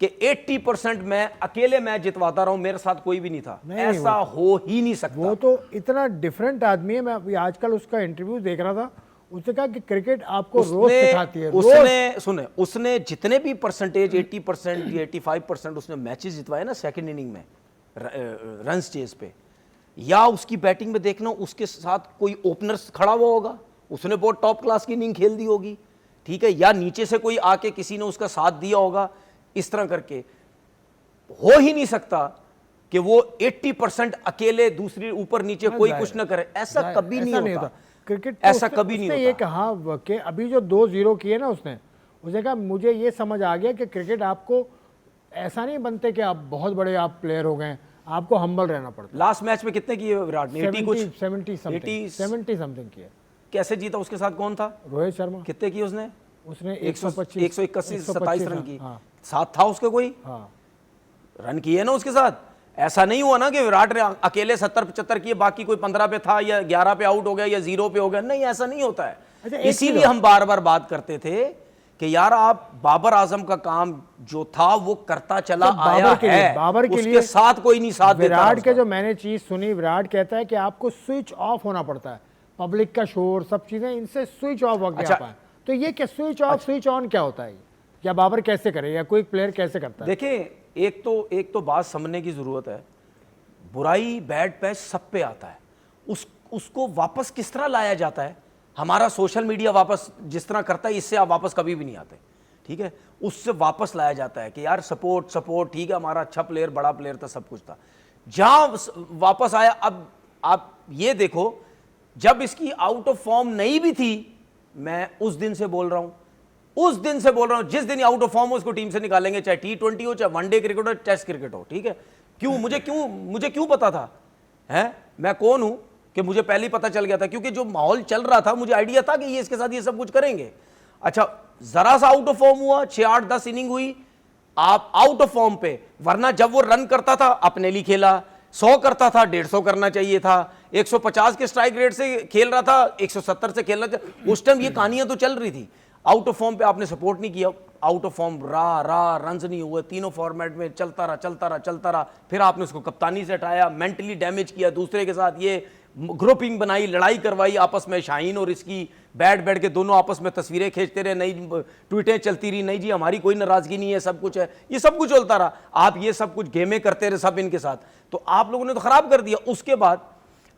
कि 80% मैं अकेले मैच जितवाता रहा हूं, मेरे साथ कोई भी नहीं था, ऐसा हो ही नहीं सकता। वो तो इतना डिफरेंट आदमी है। मैं अभी आजकल उसका इंटरव्यू देख रहा था, उसने कहा कि क्रिकेट आपको रोज सिखाती है। उसने जितने भी परसेंटेज 80% या 85% उसने मैचेस जितवाए ना सेकंड इनिंग में रन चेज पे, या उसकी बैटिंग में देखना उसके साथ कोई ओपनर खड़ा हुआ होगा, उसने बहुत टॉप क्लास की इनिंग खेल दी होगी, ठीक है, या नीचे से कोई आके किसी ने उसका साथ दिया होगा। इस तरह करके हो ही नहीं सकता कि वो 80% अकेले दूसरी ऊपर नीचे कोई कुछ ना करे। ऐसा कभी नहीं होता। क्रिकेट ऐसा कभी नहीं होता। ये कहा कि अभी जो 2-0 किए ना उसने कहा मुझे ये समझ आ गया कि क्रिकेट आपको ऐसा नहीं बनते कि आप बहुत बड़े आप प्लेयर हो गए, आपको हम्बल रहना पड़ता। लास्ट मैच में कितने किए विराट ने? 70 समथिंग किए। कैसे जीता? उसके साथ कौन था? रोहित शर्मा। कितने किए उसने? 181 27 रन की। हाँ। साथ था उसके कोई? हाँ। रन किए ना उसके साथ। ऐसा नहीं हुआ ना कि विराट ने अकेले 70-75 किए, बाकी कोई 15 पे था या 11 पे आउट हो गया या 0 पे हो गया। नहीं, ऐसा नहीं होता है। अच्छा, इसीलिए हम बार बार बात करते थे कि यार आप बाबर आजम का काम जो था वो करता चला आया है, बाबर के उसके साथ कोई नहीं साथ देता। विराट के जो मैंने चीज सुनी, विराट कहता है कि आपको स्विच ऑफ होना पड़ता है, पब्लिक का शोर सब चीजें, इनसे स्विच ऑफ हो गया है। तो ये क्या स्विच ऑफ स्विच ऑन क्या होता है, या बाबर कैसे करे, या कोई प्लेयर कैसे करता है? देखिए, एक तो बात समझने की जरूरत है। बुराई बैड पैच सब पे आता है, उसको वापस किस तरह लाया जाता है? हमारा सोशल मीडिया वापस जिस तरह करता है, इससे आप वापस कभी भी नहीं आते, ठीक है? उससे वापस लाया जाता है कि यार सपोर्ट, ठीक है, हमारा अच्छा प्लेयर, बड़ा प्लेयर था, सब कुछ था। जहां वापस आया, अब आप ये देखो, जब इसकी आउट ऑफ फॉर्म नहीं भी थी, मैं उस दिन से बोल रहा हूं, जिस दिन आउट ऑफ फॉर्म हो उसको टीम से निकालेंगे, चाहे T20 हो, चाहे वनडे क्रिकेट हो, टेस्ट क्रिकेट हो, ठीक है? क्यों? मुझे क्यों पता था? है, मैं कौन हूं कि मुझे पहले ही पता चल गया था? क्योंकि जो माहौल चल रहा था, मुझे आइडिया था कि ये इसके साथ ये सब कुछ करेंगे। अच्छा, जरा सा आउट ऑफ फॉर्म हुआ, 6-8-10 इनिंग हुई, आप आउट ऑफ फॉर्म पे, वरना जब वो रन करता था अपने लिए खेला, 100 करता था, 150 करना चाहिए था, 150 के स्ट्राइक रेट से खेल रहा था, 170 से खेलना चाहिए। उस टाइम ये कहानियां तो चल रही थी। आउट ऑफ फॉर्म पे आपने सपोर्ट नहीं किया, आउट ऑफ फॉर्म रन्स नहीं हुए, तीनों फॉर्मेट में चलता रहा। फिर आपने उसको कप्तानी से हटाया, मेंटली डैमेज किया, दूसरे के साथ ये ग्रुपिंग बनाई, लड़ाई करवाई आपस में, शाहीन और इसकी बैठ के दोनों आपस में तस्वीरें खींचते रहे, नई ट्वीटें चलती रही, नहीं जी हमारी कोई नाराजगी नहीं है, सब कुछ है, ये सब कुछ चलता रहा। आप ये सब कुछ गेमें करते रहे सब इनके साथ, तो आप लोगों ने तो खराब कर दिया। उसके बाद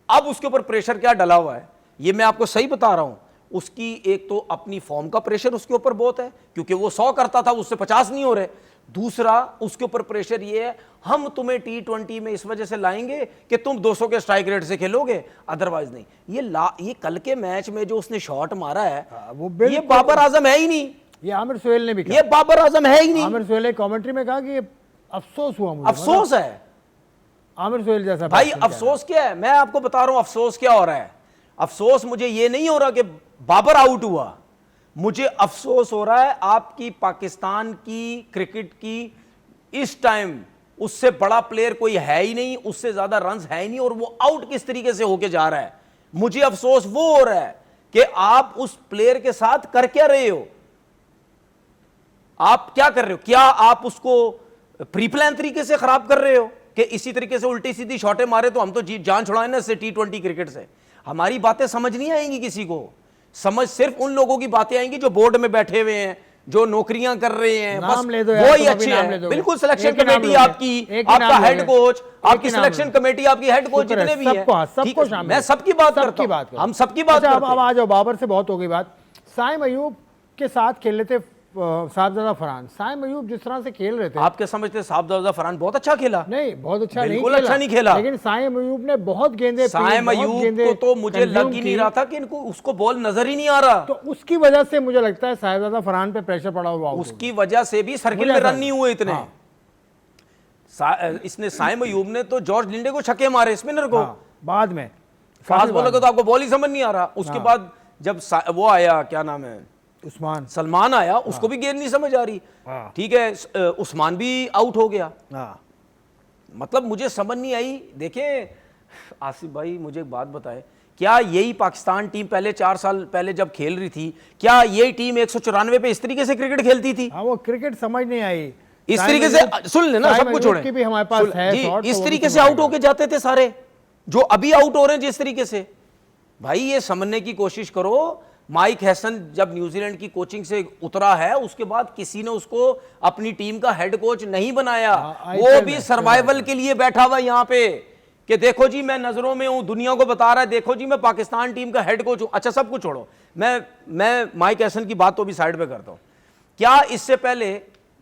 अब उसके ऊपर प्रेशर क्या डला हुआ है, ये मैं आपको सही बता रहा हूं। उसकी एक तो अपनी फॉर्म का प्रेशर उसके ऊपर बहुत है, क्योंकि वो 100 करता था, उससे 50 नहीं हो रहे। दूसरा, उसके ऊपर प्रेशर ये है, हम तुम्हें T20 में इस वजह से लाएंगे कि तुम 200 के स्ट्राइक रेट से खेलोगे, अदरवाइज नहीं। ये कल के मैच में जो उसने शॉट मारा है, वो ये बाबर आजम है ही नहीं। ये आमिर सुहेल ने भी कहा, ये बाबर आजम है ही नहीं। आमिर सुहेल ने कमेंट्री में कहा कि अफसोस हुआ मुझे। अफसोस है आमिर सुहेल जैसा भाई। अफसोस क्या है, मैं आपको बता रहा हूं अफसोस क्या हो रहा है। अफसोस मुझे ये नहीं हो रहा कि बाबर आउट हुआ, मुझे अफसोस हो रहा है आपकी पाकिस्तान की क्रिकेट की इस टाइम उससे बड़ा प्लेयर कोई है ही नहीं, उससे ज्यादा रन्स है ही नहीं, और वो आउट किस तरीके से होके जा रहा है। मुझे अफसोस वो हो रहा है कि आप उस प्लेयर के साथ कर क्या रहे हो, आप क्या कर रहे हो? क्या आप उसको प्री प्लान तरीके से खराब कर रहे हो कि इसी तरीके से उल्टी सीधी शॉटें मारे तो हम तो जान छुड़ाए ना इससे T20 क्रिकेट से? हमारी बातें समझ नहीं आएंगी किसी को, समझ सिर्फ उन लोगों की बातें आएंगी जो बोर्ड में बैठे हुए हैं, जो नौकरियां कर रहे हैं, बस वो ही अच्छे हैं। बिल्कुल, सिलेक्शन कमेटी आपकी, आपका हेड कोच, आपकी सिलेक्शन कमेटी, आपकी हेड कोच, जितने भी हैं, मैं सबकी बात करता हूं, हम सबकी बात करते हैं। अब आ जाओ, बाबर से बहुत हो गई बात। साइम अयूब के साथ खेल रहे थे साहबजादा फरहान। साइम अयूब जिस तरह से खेल रहे थे, आप क्या समझते हैं साहबजादा फरहान बहुत अच्छा खेला? नहीं, बहुत अच्छा नहीं खेला, लेकिन साइम अयूब ने बहुत गेंदे, साइम अयूब को तो मुझे लग ही नहीं रहा था कि इनको उसको बॉल नजर ही नहीं आ रहा, तो उसकी वजह से मुझे लगता है साहबजादा फरहान पे प्रेशर पड़ा हुआ, उसकी वजह से भी सर्किल में रन नहीं हुए इतने। इसने साइम अयूब ने तो जॉर्ज लिंडे को छक्के मारे, स्पिनर को, बाद में फास्ट बॉलर को तो आपको बॉल ही समझ नहीं आ रहा। उसके बाद जब वो आया, क्या नाम है, सलमान आया, उसको भी गेंद नहीं समझ आ रही, ठीक है, उस्मान भी आउट हो गया, मतलब मुझे समझ नहीं आई। देखें आसिफ भाई, मुझे एक बात बताए, क्या यही पाकिस्तान टीम पहले 4 साल पहले जब खेल रही थी, क्या यही टीम 194 पे इस तरीके से क्रिकेट खेलती थी? हाँ, वो क्रिकेट समझ नहीं आई इस तरीके से, सुन लेना, सबको छोड़ें, भी हमारे पास है जी, शॉट, इस तो तरीके से आउट होके जाते थे सारे जो अभी आउट हो रहे हैं जिस तरीके से। भाई ये समझने की कोशिश करो, माइक हैसन जब न्यूजीलैंड की कोचिंग से उतरा है उसके बाद किसी ने उसको अपनी टीम का हेड कोच नहीं बनाया, वो भी सर्वाइवल के लिए बैठा हुआ यहाँ पे कि देखो जी मैं नजरों में हूं, दुनिया को बता रहा है, देखो जी मैं पाकिस्तान टीम का हेड कोच हूं। अच्छा सब कुछ छोड़ो, मैं माइक हैसन की बात तो भी साइड पे करता हूं। क्या इससे पहले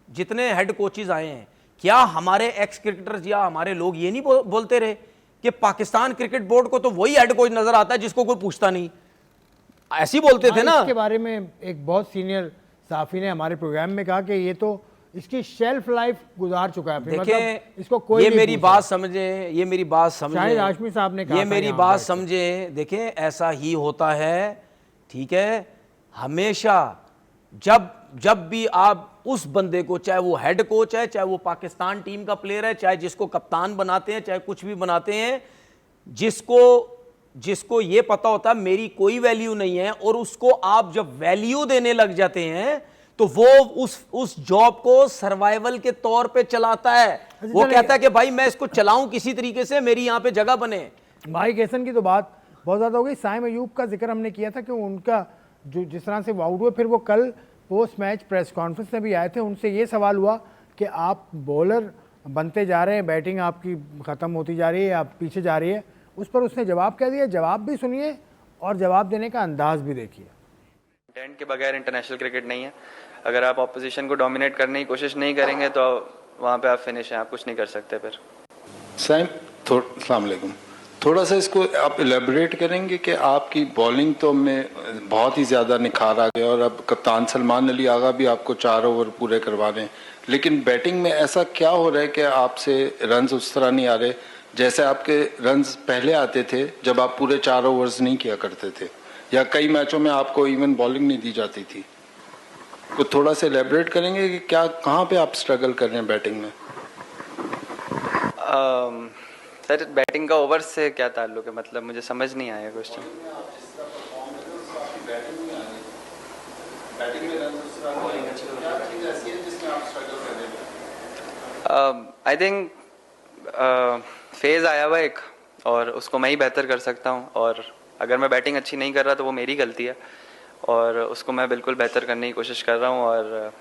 जितने हेड कोचेज आए हैं, क्या हमारे एक्स क्रिकेटर्स या हमारे लोग ये नहीं बोलते रहे कि पाकिस्तान क्रिकेट बोर्ड को तो वही हेड कोच नजर आता है जिसको कोई पूछता नहीं? ऐसे ही बोलते थे ना। इसके बारे में एक बहुत सीनियर साफी ने हमारे प्रोग्राम में कहा कि ये तो इसकी शेल्फ लाइफ गुजार चुका है। देखें, इसको कोई ये नहीं मेरी पूछा। बात समझे, ये मेरी बात समझे, शाहिद हाशमी साहब ने कहा ये था मेरी यहाँ बात बैठ के। समझे। देखें ऐसा ही होता है, ठीक है, हमेशा जब भी आप उस बंदे को, चाहे वो हेड कोच है, चाहे वो पाकिस्तान टीम का प्लेयर है, चाहे जिसको कप्तान बनाते हैं, चाहे कुछ भी बनाते हैं, जिसको ये पता होता है मेरी कोई वैल्यू नहीं है, और उसको आप जब वैल्यू देने लग जाते हैं तो वो उस जॉब को सर्वाइवल के तौर पे चलाता है। वो कहता है कि भाई मैं इसको चलाऊं किसी तरीके से, मेरी यहां पे जगह बने। माइक हैसन की तो बात बहुत ज्यादा हो गई। साइम अयूब का जिक्र हमने किया था कि उनका जो जिस तरह से वो आउट हुए, फिर वो कल पोस्ट मैच प्रेस कॉन्फ्रेंस में भी आए थे, उनसे ये सवाल हुआ कि आप बॉलर बनते जा रहे हैं, बैटिंग आपकी ख़त्म होती जा रही है, आप पीछे जा रही है। उस पर उसने जवाब कह दिया। जवाब भी सुनिए और जवाब देने का अंदाज भी देखिए। इंटेंट के बगैर इंटरनेशनल क्रिकेट नहीं है। अगर आप ऑपोजिशन को डोमिनेट करने की कोशिश नहीं करेंगे तो वहाँ पे आप फिनिश हैं, आप कुछ नहीं कर सकते। फिर साइम, अस्सलाम वालेकुम, थोड़ा सा इसको आप इलेबोरेट करेंगे कि आपकी बॉलिंग तो में बहुत ही ज़्यादा निखार आ गया, और अब कप्तान सलमान अली आगा भी आपको 4 ओवर पूरे करवा रहे हैं, लेकिन बैटिंग में ऐसा क्या हो रहा है कि आपसे रन्स उस तरह नहीं आ रहे जैसे आपके रन्स पहले आते थे जब आप पूरे 4 ओवर्स नहीं किया करते थे, या कई मैचों में आपको इवन बॉलिंग नहीं दी जाती थी? तो थोड़ा सा इलेबोरेट करेंगे कि क्या, कहाँ पे आप स्ट्रगल कर रहे हैं बैटिंग में? सर बैटिंग का ओवर से क्या ताल्लुक है, मतलब मुझे समझ नहीं आया क्वेश्चन। आई थिंक फेज़ आया हुआ एक, और उसको मैं ही बेहतर कर सकता हूँ, और अगर मैं बैटिंग अच्छी नहीं कर रहा तो वो मेरी गलती है, और उसको मैं बिल्कुल बेहतर करने की कोशिश कर रहा हूँ, और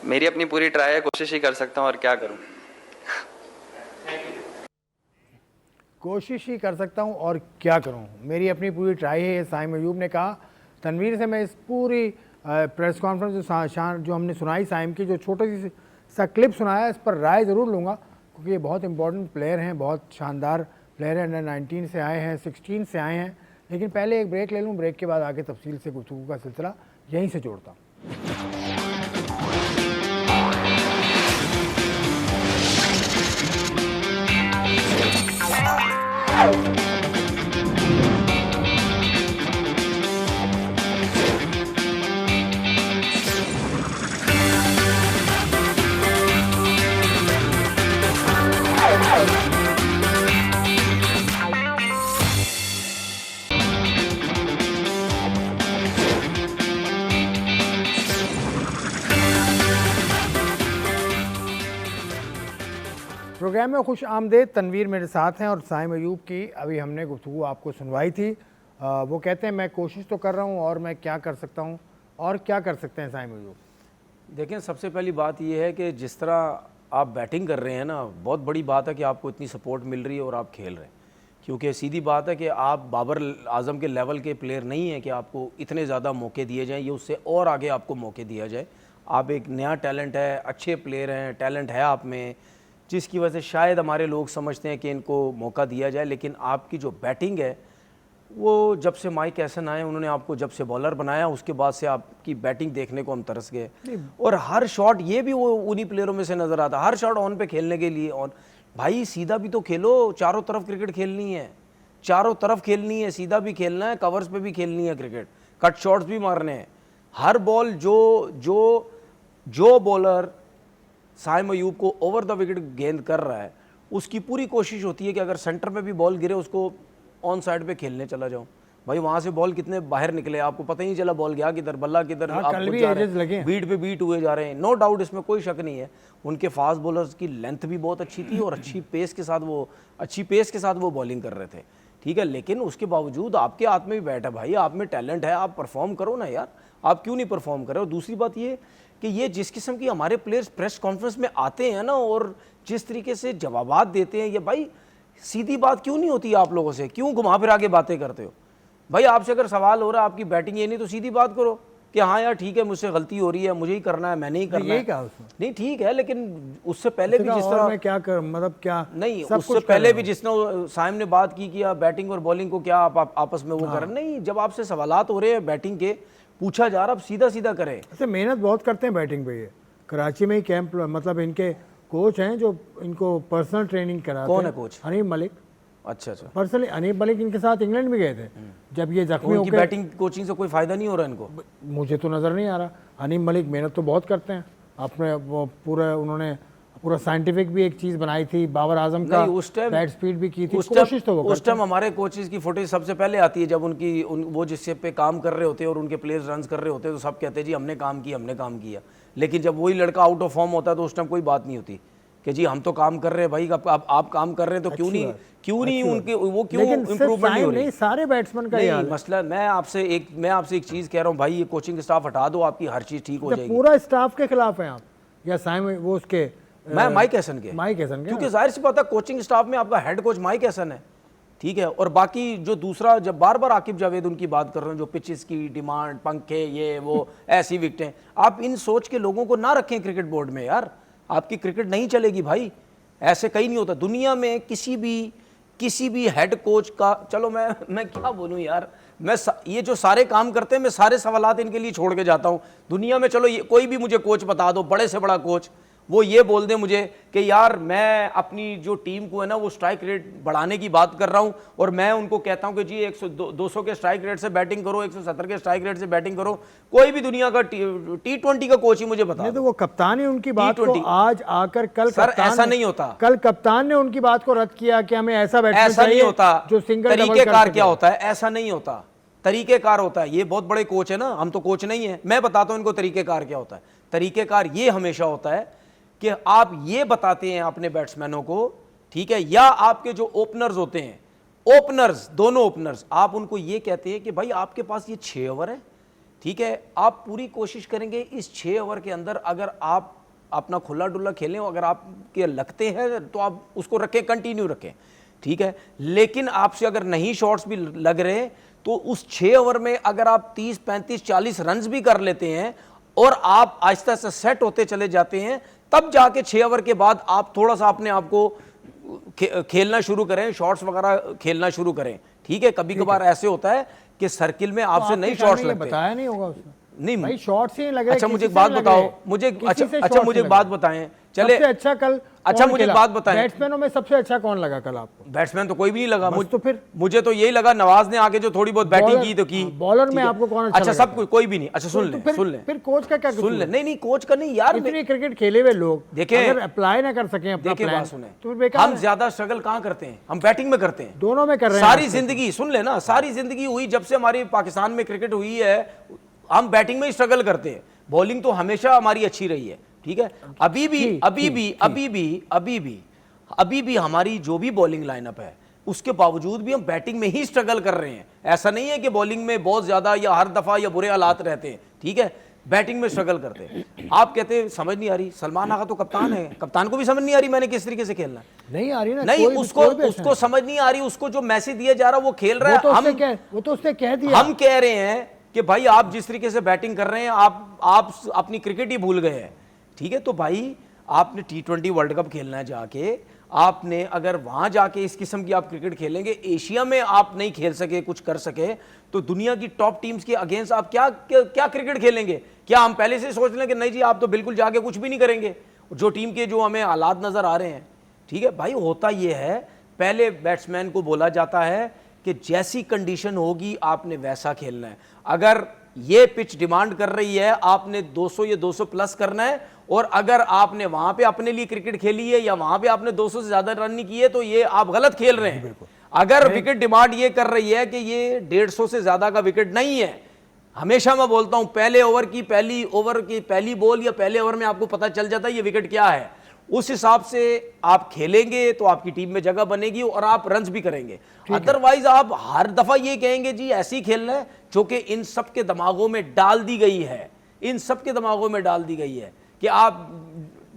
मेरी अपनी पूरी ट्राई है, कोशिश ही कर सकता हूँ, और क्या करूँ। कोशिश ही कर सकता हूं और क्या करूं, मेरी अपनी पूरी ट्राई है, साइम अयूब ने कहा। तनवीर से मैं इस पूरी प्रेस कॉन्फ्रेंस जो हमने सुनाई साइम की, जो छोटी सा क्लिप सुनाया, इस पर राय ज़रूर लूँगा, क्योंकि ये बहुत इंपॉर्टेंट प्लेयर हैं, बहुत शानदार प्लेयर हैं। अंडर 19 से आए हैं, 16 से आए हैं। लेकिन पहले एक ब्रेक ले लूँ, ब्रेक के बाद आगे तफसील से गुफ्तगू का सिलसिला यहीं से जोड़ता हूँ। प्रोग्राम में खुश आमदेद। तनवीर मेरे साथ हैं और साइम अयूब की अभी हमने गुफ्तगू आपको सुनवाई थी। वो कहते हैं मैं कोशिश तो कर रहा हूं और मैं क्या कर सकता हूं, और क्या कर सकते हैं साइम अयूब? देखें सबसे पहली बात यह है कि जिस तरह आप बैटिंग कर रहे हैं ना, बहुत बड़ी बात है कि आपको इतनी सपोर्ट मिल रही है और आप खेल रहे हैं, क्योंकि सीधी बात है कि आप बाबर आजम के लेवल के प्लेयर नहीं हैं कि आपको इतने ज़्यादा मौके दिए जाएँ, ये उससे और आगे आपको मौके दिया जाए। आप एक नया टैलेंट है, अच्छे प्लेयर हैं, टैलेंट है आप में, जिसकी वजह से शायद हमारे लोग समझते हैं कि इनको मौका दिया जाए। लेकिन आपकी जो बैटिंग है वो जब से माइक हैसन आए, उन्होंने आपको जब से बॉलर बनाया, उसके बाद से आपकी बैटिंग देखने को हम तरस गए। और हर शॉट, ये भी वो उन्हीं प्लेयरों में से नज़र आता, हर शॉट ऑन पे खेलने के लिए ऑन। भाई सीधा भी तो खेलो, चारों तरफ क्रिकेट खेलनी है, चारों तरफ खेलनी है, सीधा भी खेलना है, कवर्स पे भी खेलनी है क्रिकेट, कट शॉट्स भी मारने हैं। हर बॉल जो बॉलर साइम अयूब को ओवर द विकेट गेंद कर रहा है, उसकी पूरी कोशिश होती है कि अगर सेंटर में भी बॉल गिरे उसको ऑन साइड पे खेलने चला जाऊं। भाई वहां से बॉल कितने बाहर निकले, आपको पता ही नहीं चला बॉल गया किधर, बल्ला किधर, हाँ, आप कल खुद भी जा रहे edges लगे हैं, हैं। बीट पे बीट हुए जा रहे हैं, नो डाउट, इसमें कोई शक नहीं है। उनके फास्ट बॉलर्स की लेंथ भी बहुत अच्छी थी और अच्छी पेस के साथ वो बॉलिंग कर रहे थे, ठीक है। लेकिन उसके बावजूद आपके हाथ में भी बैट है भाई, आप में टैलेंट है, आप परफॉर्म करो ना यार, आप क्यों नहीं परफॉर्म कर रहे हो। दूसरी बात ये कि ये जिस किस्म की हमारे प्लेयर्स प्रेस कॉन्फ्रेंस में आते हैं ना और जिस तरीके से जवाबात देते हैं, ये भाई सीधी बात क्यों नहीं होती आप लोगों से, क्यों घुमा फिरा के बातें करते हो भाई। आपसे अगर सवाल हो रहा है आपकी बैटिंग ये नहीं, तो सीधी बात करो कि हाँ यार ठीक है मुझसे गलती हो रही है, मुझे ही करना है, मैंने ही करना यही है। कहा उसने। नहीं ठीक है, लेकिन उससे पहले भी जिस और तरह मैं क्या कर, मतलब क्या नहीं, सब उससे कुछ कर पहले रहा भी जिस तरह साइम ने बात की कि आप बैटिंग और बॉलिंग को क्या आप आपस में वो कर रहे हैं। नहीं, जब आपसे सवालात हो रहे हैं बैटिंग के, पूछा जा रहा, आप सीधा सीधा करें। ऐसे मेहनत बहुत करते हैं बैटिंग पे। ये कराची में ही कैंप, मतलब इनके कोच हैं जो इनको पर्सनल ट्रेनिंग कराते हैं। कौन है कोच? हनीफ मलिक। अच्छा अच्छा, पर्सनली हनीफ मलिक इनके साथ इंग्लैंड भी गए थे जब ये तो जख्मी उनकी होकर। बैटिंग कोचिंग से कोई फायदा नहीं हो रहा इनको? मुझे तो नज़र नहीं आ रहा। हनीफ मलिक मेहनत तो बहुत करते हैं अपने, वो उन्होंने पूरा साइंटिफिक भी एक चीज़ बनाई थी, बाबर आजम का नहीं, उस टाइम बैट स्पीड भी की थी, उस कोशिश तो वो उस टाइम हमारे कोचेस की फुटेज सबसे पहले आती है जब वो जिससे पे काम कर रहे होते हैं और उनके प्लेयर्स रन कर रहे होते हैं, तो सब कहते हैं जी हमने काम किया। लेकिन जब वही लड़का आउट ऑफ फॉर्म होता है तो उस टाइम कोई बात नहीं होती कि जी हम तो काम कर रहे हैं भाई, आप काम कर रहे हैं तो क्यों नहीं उनके वो क्यों इम्प्रूवमेंट नहीं हो रही? सारे बैट्समैन का नहीं, मसला मैं आपसे एक चीज़ कह रहा हूँ भाई, ये कोचिंग स्टाफ हटा दो, आपकी हर चीज़ ठीक हो जाएगी। पूरा स्टाफ के खिलाफ हैं आप या साइम वो उसके मैं माइक हैसन के, क्योंकि जाहिर सी बात है कोचिंग स्टाफ में आपका हेड कोच माइक हैसन है, ठीक है। और बाकी जो दूसरा, जब बार बार आकिब जावेद उनकी बात कर रहे हैं, जो पिचेस की डिमांड, पंखे, ये वो ऐसी विकेटें, आप इन सोच के लोगों को ना रखें क्रिकेट बोर्ड में यार, आपकी क्रिकेट नहीं चलेगी भाई। ऐसे कहीं नहीं होता दुनिया में, किसी भी हेड कोच का, चलो मैं क्या बोलूं यार, ये जो सारे काम करते हैं मैं सारे सवालात इनके लिए छोड़ के जाता हूं दुनिया में। चलो ये कोई भी मुझे कोच बता दो, बड़े से बड़ा कोच, वो ये बोल दे मुझे कि यार मैं अपनी जो टीम को है ना वो स्ट्राइक रेट बढ़ाने की बात कर रहा हूं और मैं उनको कहता हूं कि जी 200 के स्ट्राइक रेट से बैटिंग करो, 170 के स्ट्राइक रेट से बैटिंग करो। कोई भी दुनिया का T20 का कोच ही मुझे बता नहीं, तो वो कप्तान ही उनकी बात को आज आकर कल, सर ऐसा नहीं होता, कल कप्तान ने उनकी बात को रद्द किया कि हमें ऐसा बैट्समैन ऐसा नहीं होता। जो सिंगल तरीकेकार क्या होता है? ऐसा नहीं होता, तरीकेकार होता है। ये बहुत बड़े कोच है ना, हम तो कोच नहीं है। मैं बताता हूं इनको तरीकेकार क्या होता है। तरीकेकार ये हमेशा होता है कि आप ये बताते हैं अपने बैट्समैनों को, ठीक है, या आपके जो ओपनर्स होते हैं, ओपनर्स, दोनों ओपनर्स, आप उनको ये कहते हैं कि भाई आपके पास ये 6 ओवर है, ठीक है, आप पूरी कोशिश करेंगे इस 6 ओवर के अंदर अगर आप अपना खुला डुल्ला खेलें, अगर आपके लगते हैं तो आप उसको रखें, कंटिन्यू रखें, ठीक है। लेकिन आपसे अगर नहीं शॉट्स भी लग रहे तो उस 6 ओवर में अगर आप 30, 35, 40 रन भी कर लेते हैं और आप आहिस्ता आहिस्ता सेट होते चले जाते हैं, तब जाके 6 ओवर के बाद आप थोड़ा सा अपने आप को खेलना शुरू करें, शॉट्स वगैरह खेलना शुरू करें, ठीक है। कभी कभार ऐसे होता है कि सर्किल में आपसे नहीं शॉट्स लगते, बताया नहीं होगा उसने, नहीं भाई शॉट्स ही लग रहे। अच्छा मुझे एक बात बताओ, मुझे मुझे एक बात बताएं, चले अच्छा कल, अच्छा मुझे बात बताएं, बैट्समैनों में सबसे अच्छा कौन लगा कल आपको? बैट्समैन तो कोई भी नहीं लगा तो फिर मुझे तो यही लगा नवाज ने आके जो थोड़ी बहुत बैटिंग की तो की। बॉलर में आपको कौन अच्छा सब कोई भी नहीं। अच्छा सुन ले फिर कोच का क्या सुन ले, नहीं कोच का नहीं यार, इतनी क्रिकेट खेले हुए लोग देखें, अगर अप्लाई ना कर सकें अपना प्लान, तो हम ज्यादा स्ट्रगल कहां करते हैं? हम बैटिंग में करते हैं, दोनों में कर रहे हैं। सारी जिंदगी सुन ले ना, सारी जिंदगी हुई जब से हमारी पाकिस्तान में क्रिकेट हुई है, हम बैटिंग में ही स्ट्रगल करते हैं। बॉलिंग तो हमेशा हमारी अच्छी रही है, ठीक है। अभी भी हमारी जो भी बॉलिंग लाइनअप है उसके बावजूद भी हम बैटिंग में ही स्ट्रगल कर रहे हैं। ऐसा नहीं है कि बॉलिंग में बहुत ज्यादा या हर दफा या बुरे हालात रहते हैं, ठीक है, बैटिंग में स्ट्रगल करते हैं। आप कहते हैं समझ नहीं आ रही, सलमान आगा तो कप्तान है, कप्तान को भी समझ नहीं आ रही मैंने किस तरीके से खेलना है। नहीं आ रही ना, नहीं उसको समझ नहीं आ रही, उसको जो मैसेज दिया जा रहा है वो खेल रहा है। वो तो उसने कह दिया, हम कह रहे हैं कि भाई आप जिस तरीके से बैटिंग कर रहे हैं आप अपनी क्रिकेट ही भूल गए हैं, ठीक है। तो भाई आपने T20 वर्ल्ड कप खेलना है जाके, आपने अगर वहां जाके इस किस्म की आप क्रिकेट खेलेंगे, एशिया में आप नहीं खेल सके, कुछ कर सके, तो दुनिया की टॉप टीम्स के अगेंस्ट आप क्या क्रिकेट खेलेंगे? क्या हम पहले से सोच लें कि नहीं जी आप तो बिल्कुल जाके कुछ भी नहीं करेंगे? जो टीम के जो हमें हालात नजर आ रहे हैं, ठीक है भाई, होता यह है पहले बैट्समैन को बोला जाता है कि जैसी कंडीशन होगी आपने वैसा खेलना है। अगर ये पिच डिमांड कर रही है, आपने 200 या 200 प्लस करना है, और अगर आपने वहां पे अपने लिए क्रिकेट खेली है या वहां पे आपने 200 से ज्यादा रन नहीं किए तो ये आप गलत खेल रहे हैं। अगर विकेट डिमांड ये कर रही है कि ये 150 से ज्यादा का विकेट नहीं है, हमेशा मैं बोलता हूं पहले ओवर की पहली बॉल या पहले ओवर में आपको पता चल जाता है ये विकेट क्या है, उस हिसाब से आप खेलेंगे तो आपकी टीम में जगह बनेगी और आप रन्स भी करेंगे। अदरवाइज आप हर दफा ये कहेंगे जी ऐसे ही खेलना है, जो कि इन सब के दिमागों में डाल दी गई है, इन सब के दिमागों में डाल दी गई है कि आप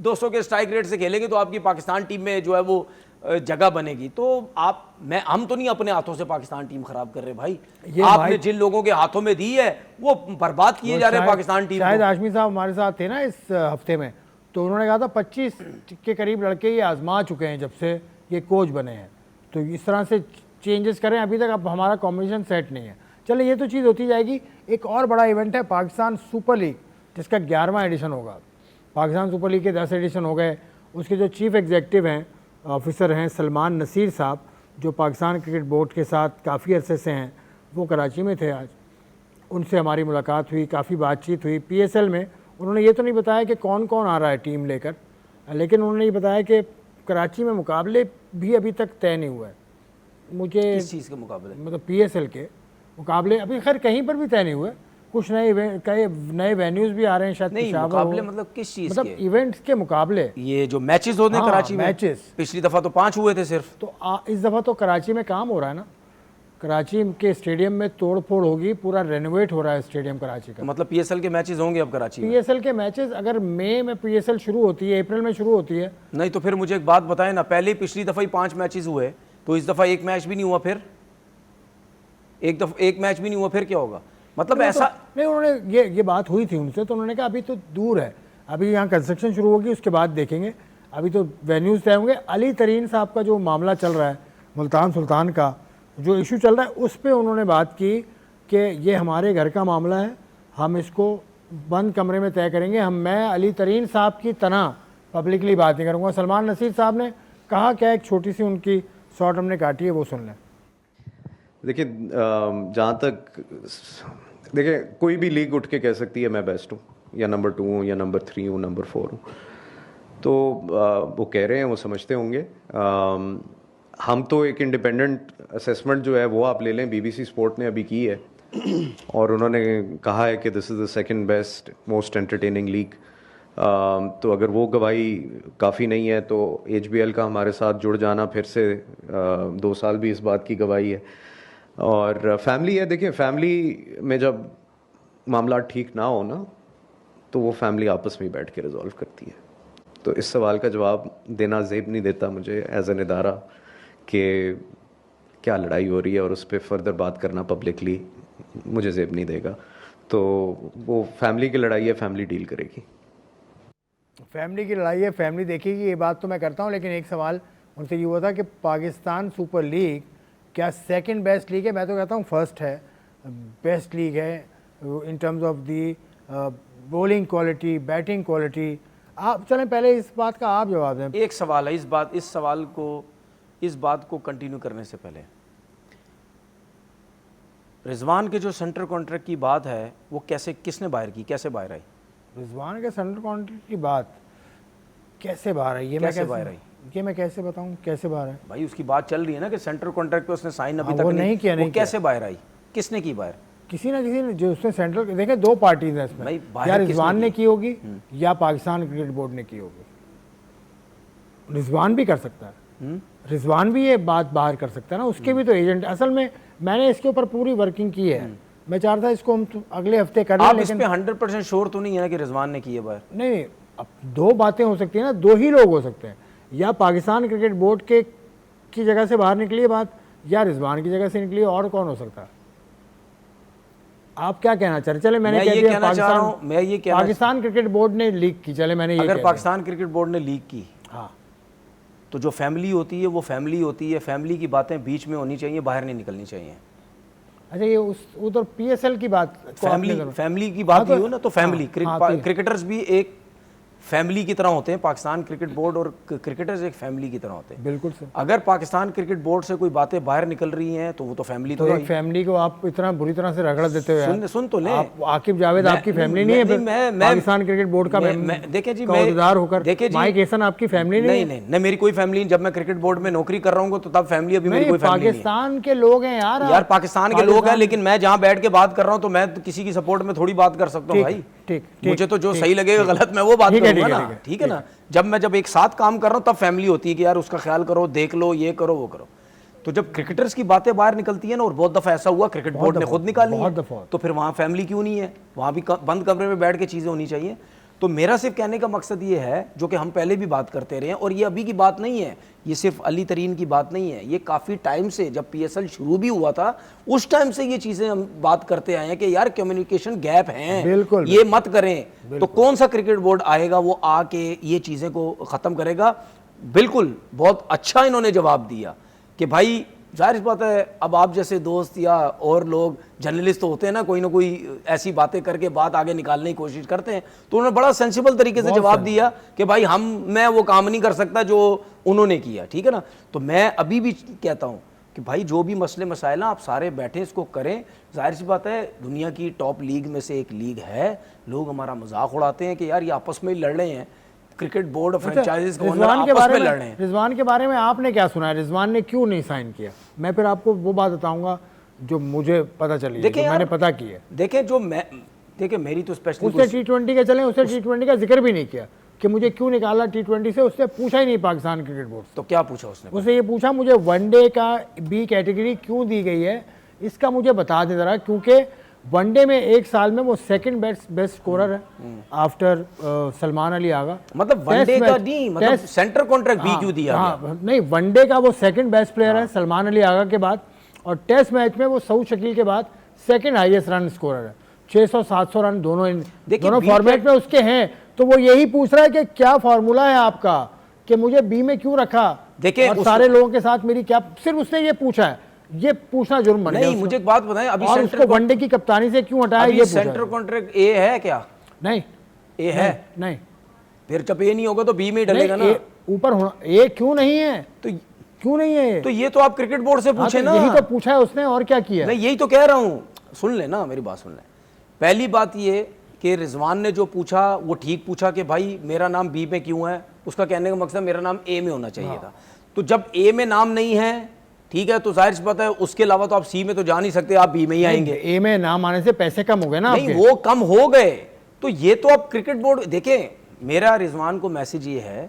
200 के स्ट्राइक रेट से खेलेंगे तो आपकी पाकिस्तान टीम में जो है वो जगह बनेगी। तो हम तो नहीं अपने हाथों से पाकिस्तान टीम खराब कर रहे भाई, आपने जिन लोगों के हाथों में दी है वो बर्बाद किए जा रहे हैं पाकिस्तान टीम। शायद हाशमी साहब हमारे साथ थे ना इस हफ्ते में, तो उन्होंने कहा था 25 के करीब लड़के ये आजमा चुके हैं जब से ये कोच बने हैं, तो इस तरह से चेंजेस करें, अभी तक अब हमारा कॉम्बिनेशन सेट नहीं है। चलिए ये तो चीज़ होती जाएगी। एक और बड़ा इवेंट है पाकिस्तान सुपर लीग, जिसका 11वां एडिशन होगा। पाकिस्तान सुपर लीग के 10 एडिशन हो गए। उसके जो चीफ एग्जीक्यूटिव हैं, ऑफिसर हैं सलमान नसीर साहब, जो पाकिस्तान क्रिकेट बोर्ड के साथ काफ़ी अरसे से हैं, वो कराची में थे आज। उनसे हमारी मुलाकात हुई, काफ़ी बातचीत हुई। PSL में उन्होंने ये तो नहीं बताया कि कौन कौन आ रहा है टीम लेकर, लेकिन उन्होंने ये बताया कि कराची में मुकाबले भी अभी तक तय नहीं हुआ है। मुझे किस चीज़ के मुकाबले? मतलब PSL के मुकाबले अभी खैर कहीं पर भी तय नहीं हुए। कुछ कई नए वेन्यूज़ भी आ रहे हैं शायद। नहीं, मुकाबले मतलब किस चीज़ के? मतलब इवेंट्स के मुकाबले, ये जो मैचेस होते हैं कराची में। मैचेस पिछली दफ़ा तो 5 हुए थे सिर्फ। तो इस दफ़ा तो कराची में काम हो रहा है ना, कराची के स्टेडियम में तोड़ फोड़ होगी, पूरा रेनोवेट हो रहा है स्टेडियम कराची का। तो मतलब PSL के मैचेस होंगे अब कराची में? PSL के मैचेस अगर मई में PSL शुरू होती है, अप्रैल में शुरू होती है। नहीं तो फिर मुझे एक बात बताएं ना, पहले पिछली दफ़ा ही 5 मैचेस हुए, तो इस दफ़ा एक मैच भी नहीं हुआ, फिर एक मैच भी नहीं हुआ, फिर क्या होगा? मतलब ऐसा नहीं, उन्होंने ये बात हुई थी उनसे, तो उन्होंने कहा अभी तो दूर है, अभी यहाँ कंस्ट्रक्शन शुरू होगी, उसके बाद देखेंगे, अभी तो वेन्यूज़ तय होंगे। अली तरीन साहब का जो मामला चल रहा है, मुल्तान सुल्तान का जो इशू चल रहा है, उस पर उन्होंने बात की कि ये हमारे घर का मामला है, हम इसको बंद कमरे में तय करेंगे, मैं अली तरीन साहब की तरह पब्लिकली बात नहीं करूँगा। सलमान नसीर साहब ने कहा क्या, एक छोटी सी उनकी शॉर्ट हमने काटी है, वो सुन लें। देखिए, जहाँ तक देखिए कोई भी लीग उठ के कह सकती है मैं बेस्ट हूँ या नंबर 2 हूँ या नंबर 3 हूँ, नंबर 4 हूँ, तो वो कह रहे हैं, वो समझते होंगे। हम तो एक इंडिपेंडेंट असेसमेंट जो है वो आप ले लें, BBC स्पोर्ट ने अभी की है और उन्होंने कहा है कि this is the second best most entertaining league. तो अगर वो गवाही काफ़ी नहीं है तो HBL का हमारे साथ जुड़ जाना फिर से 2 साल भी इस बात की गवाही है। और फैमिली है, देखिए फैमिली में जब मामला ठीक ना हो ना, तो वो फैमिली आपस में बैठ के रिजॉल्व करती है। तो इस सवाल का जवाब देना ज़ेब नहीं देता मुझे एज एन इदारा कि क्या लड़ाई हो रही है और उस पर फर्दर बात करना पब्लिकली मुझे ज़ेब नहीं देगा। तो वो फैमिली की लड़ाई है, फैमिली डील करेगी। फैमिली की लड़ाई है, फैमिली देखेगी, ये बात तो मैं करता हूँ। लेकिन एक सवाल उनसे ये हुआ था कि पाकिस्तान सुपर लीग क्या सेकंड बेस्ट लीग है? मैं तो कहता हूँ फर्स्ट है, बेस्ट लीग है in terms of the bowling quality, batting quality. आप चलें पहले इस बात का आप जवाब दें। एक सवाल है, इस बात को कंटिन्यू करने से पहले, रिजवान के जो सेंटर कॉन्ट्रैक्ट की बात है वो किसने बाहर की, कैसे बाहर आई? रिजवान के सेंटर कॉन्ट्रैक्ट की बात कैसे बाहर आई? ये मैं कैसे बताऊं कैसे बाहर है? भाई उसकी बात चल रही है ना कि सेंटर कॉन्ट्रैक्ट पे उसने साइन अभी तक नहीं किया। वो कैसे बाहर आई? किसने की बाहर? किसी ना किसी ने, जो उसने सेंट्रल, देखें 2 पार्टीज हैं इसमें, या रिजवान ने की होगी या पाकिस्तान क्रिकेट बोर्ड ने की होगी। रिजवान भी कर सकता है, रिजवान भी ये बात बाहर कर सकता है ना, उसके भी तो एजेंट। असल में मैंने इसके ऊपर पूरी वर्किंग की है, मैं चाहता था इसको हम अगले हफ्ते कर लें, लेकिन 100% श्योर तो नहीं है ना कि रिजवान ने की है बाहर? नहीं, अब 2 बातें हो सकती है ना, 2 ही लोग हो सकते हैं, या पाकिस्तान क्रिकेट बोर्ड की जगह से बाहर निकली है बात, या रिजवान की जगह से निकली है, और कौन हो सकता है? आप क्या कहना चाह रहे? चले मैंने कह दिया पाकिस्तान क्रिकेट बोर्ड ने लीक की, चले मैंने ये अगर पाकिस्तान क्रिकेट बोर्ड ने लीक की, हाँ, तो जो फैमिली होती है वो फैमिली होती है, फैमिली की बातें बीच में होनी चाहिए, बाहर नहीं निकलनी चाहिए। अच्छा, ये उधर PSL की बात, फैमिली की बात ही हो ना, तो फैमिली क्रिकेटर्स भी एक फैमिली की तरह होते हैं। पाकिस्तान क्रिकेट बोर्ड और क्रिकेटर्स एक फैमिली की तरह होते हैं। बिल्कुल सर। अगर पाकिस्तान क्रिकेट बोर्ड से कोई बातें बाहर निकल रही हैं तो वो तो फैमिली तो एक फैमिली को आप इतना बुरी तरह से रगड़ देते हुए सुन तो ले। आप आकिब जावेद आपकी फैमिली नहीं है फिर? पाकिस्तान क्रिकेट बोर्ड का देखे जी, अहदेदार होकर देखे जी, माइक एहसन आपकी फैमिली नहीं है? नहीं, मेरी कोई फैमिली नहीं। जब मैं क्रिकेट बोर्ड में नौकरी कर रहा हूँ तो तब फैमिली, अभी मेरी कोई फैमिली नहीं है। पाकिस्तान के लोग हैं यार। यार पाकिस्तान के लोग हैं, लेकिन मैं जहाँ बैठ के बात कर रहा हूँ तो मैं तो किसी की सपोर्ट में थोड़ी बात कर सकता हूँ भाई। ठीक, मुझे तो जो सही लगेगा गलत मैं वो बात करूंगा ना, ठीक है ना। जब एक साथ काम कर रहा हूँ तब फैमिली होती है कि यार उसका ख्याल करो, देख लो, ये करो, वो करो। तो जब क्रिकेटर्स की बातें बाहर निकलती है ना, और बहुत दफा ऐसा हुआ क्रिकेट बोर्ड ने खुद निकाली है, तो फिर वहाँ फैमिली क्यों नहीं है? वहाँ भी बंद कमरे में बैठ के चीजें होनी चाहिए। तो मेरा सिर्फ कहने का मकसद ये है, जो कि हम पहले भी बात करते रहे हैं, और ये अभी की बात नहीं है, ये सिर्फ अली तरीन की बात नहीं है, ये काफ़ी टाइम से, जब PSL शुरू भी हुआ था उस टाइम से ये चीज़ें हम बात करते आए हैं कि यार कम्युनिकेशन गैप हैं, बिल्कुल ये मत करें। तो कौन सा क्रिकेट बोर्ड आएगा वो आके ये चीज़ें को ख़त्म करेगा? बिल्कुल, बहुत अच्छा इन्होंने जवाब दिया कि भाई जाहिर सी बात है, अब आप जैसे दोस्त या और लोग जर्नलिस्ट तो होते हैं ना कोई ऐसी बातें करके बात आगे निकालने की कोशिश करते हैं, तो उन्होंने बड़ा सेंसिबल तरीके से जवाब दिया कि भाई मैं वो काम नहीं कर सकता जो उन्होंने किया, ठीक है ना। तो मैं अभी भी कहता हूँ कि भाई जो भी मसले मसाइल ना, आप सारे बैठे इसको करें। जाहिर सी बात है, दुनिया की टॉप लीग में से एक लीग है, लोग हमारा मजाक उड़ाते हैं कि यार ये आपस में ही लड़ रहे हैं, क्रिकेट बोर्ड और फ्रेंचाइजीज को आपस में लड़ रहे हैं। रिजवान के बारे में आपने क्या सुना है? रिजवान ने क्यों नहीं साइन किया? मैं फिर आपको वो बात बताऊंगा जो मुझे पता चली है, जो मैंने पता की है। देखिए मेरी तो स्पेशली उसने T20 के चले, उसने T20 का जिक्र भी नहीं किया कि मुझे क्यों निकाला T20 से। उसने पूछा ही नहीं पाकिस्तान क्रिकेट बोर्ड से। तो क्या पूछा उसने ये पूछा मुझे वनडे का B कैटेगरी क्यों दी गई है, इसका मुझे बता दे जरा, क्योंकि वनडे में एक साल में वो सेकंड बेस्ट स्कोरर है आफ्टर सलमान अली आगा। मतलब वनडे का नहीं, मतलब सेंटर कॉन्ट्रैक्ट भी क्यों दिया गया? नहीं, वनडे का वो सेकंड बेस्ट प्लेयर है सलमान अली आगा के बाद, और टेस्ट मैच में वो सऊद शकील के बाद सेकंड हाईएस्ट रन स्कोरर है। 600-700 रन दोनों फॉर्मेट में उसके हैं। तो वो यही पूछ रहा है कि क्या फॉर्मूला है आपका कि मुझे B में क्यों रखा, और सारे लोगों के साथ मेरी क्या, सिर्फ उसने ये पूछा है। ये पूछना जुर्म बन गया। नहीं, मुझे एक बात बताएं, अभी और उसको वनडे की कप्तानी से क्यों हटाया? ये सेंटर कॉन्ट्रैक्ट A है क्या? नहीं, A है नहीं। फिर जब A नहीं होगा तो B में ही डलेगा ना। ऊपर होना, A क्यों नहीं है? तो क्यों नहीं है? तो ये तो आप क्रिकेट बोर्ड से पूछे ना। यही तो पूछा है उसने, और क्या किया? नहीं, यही तो कह रहा हूँ, सुन ले ना, मेरी बात सुन ले। पहली बात ये कि रिजवान ने जो पूछा वो ठीक पूछा कि भाई मेरा नाम B में क्यों है। उसका कहने का मकसद मेरा नाम A में होना चाहिए था। तो जब A में नाम नहीं है, ठीक है, तो जाहिर सी बात है उसके अलावा तो आप C में तो जा नहीं सकते, आप B में ही आएंगे। A में नाम आने से पैसे कम हो गए ना? नहीं, वो कम हो गए। तो ये तो आप क्रिकेट बोर्ड देखें। मेरा रिजवान को मैसेज ये है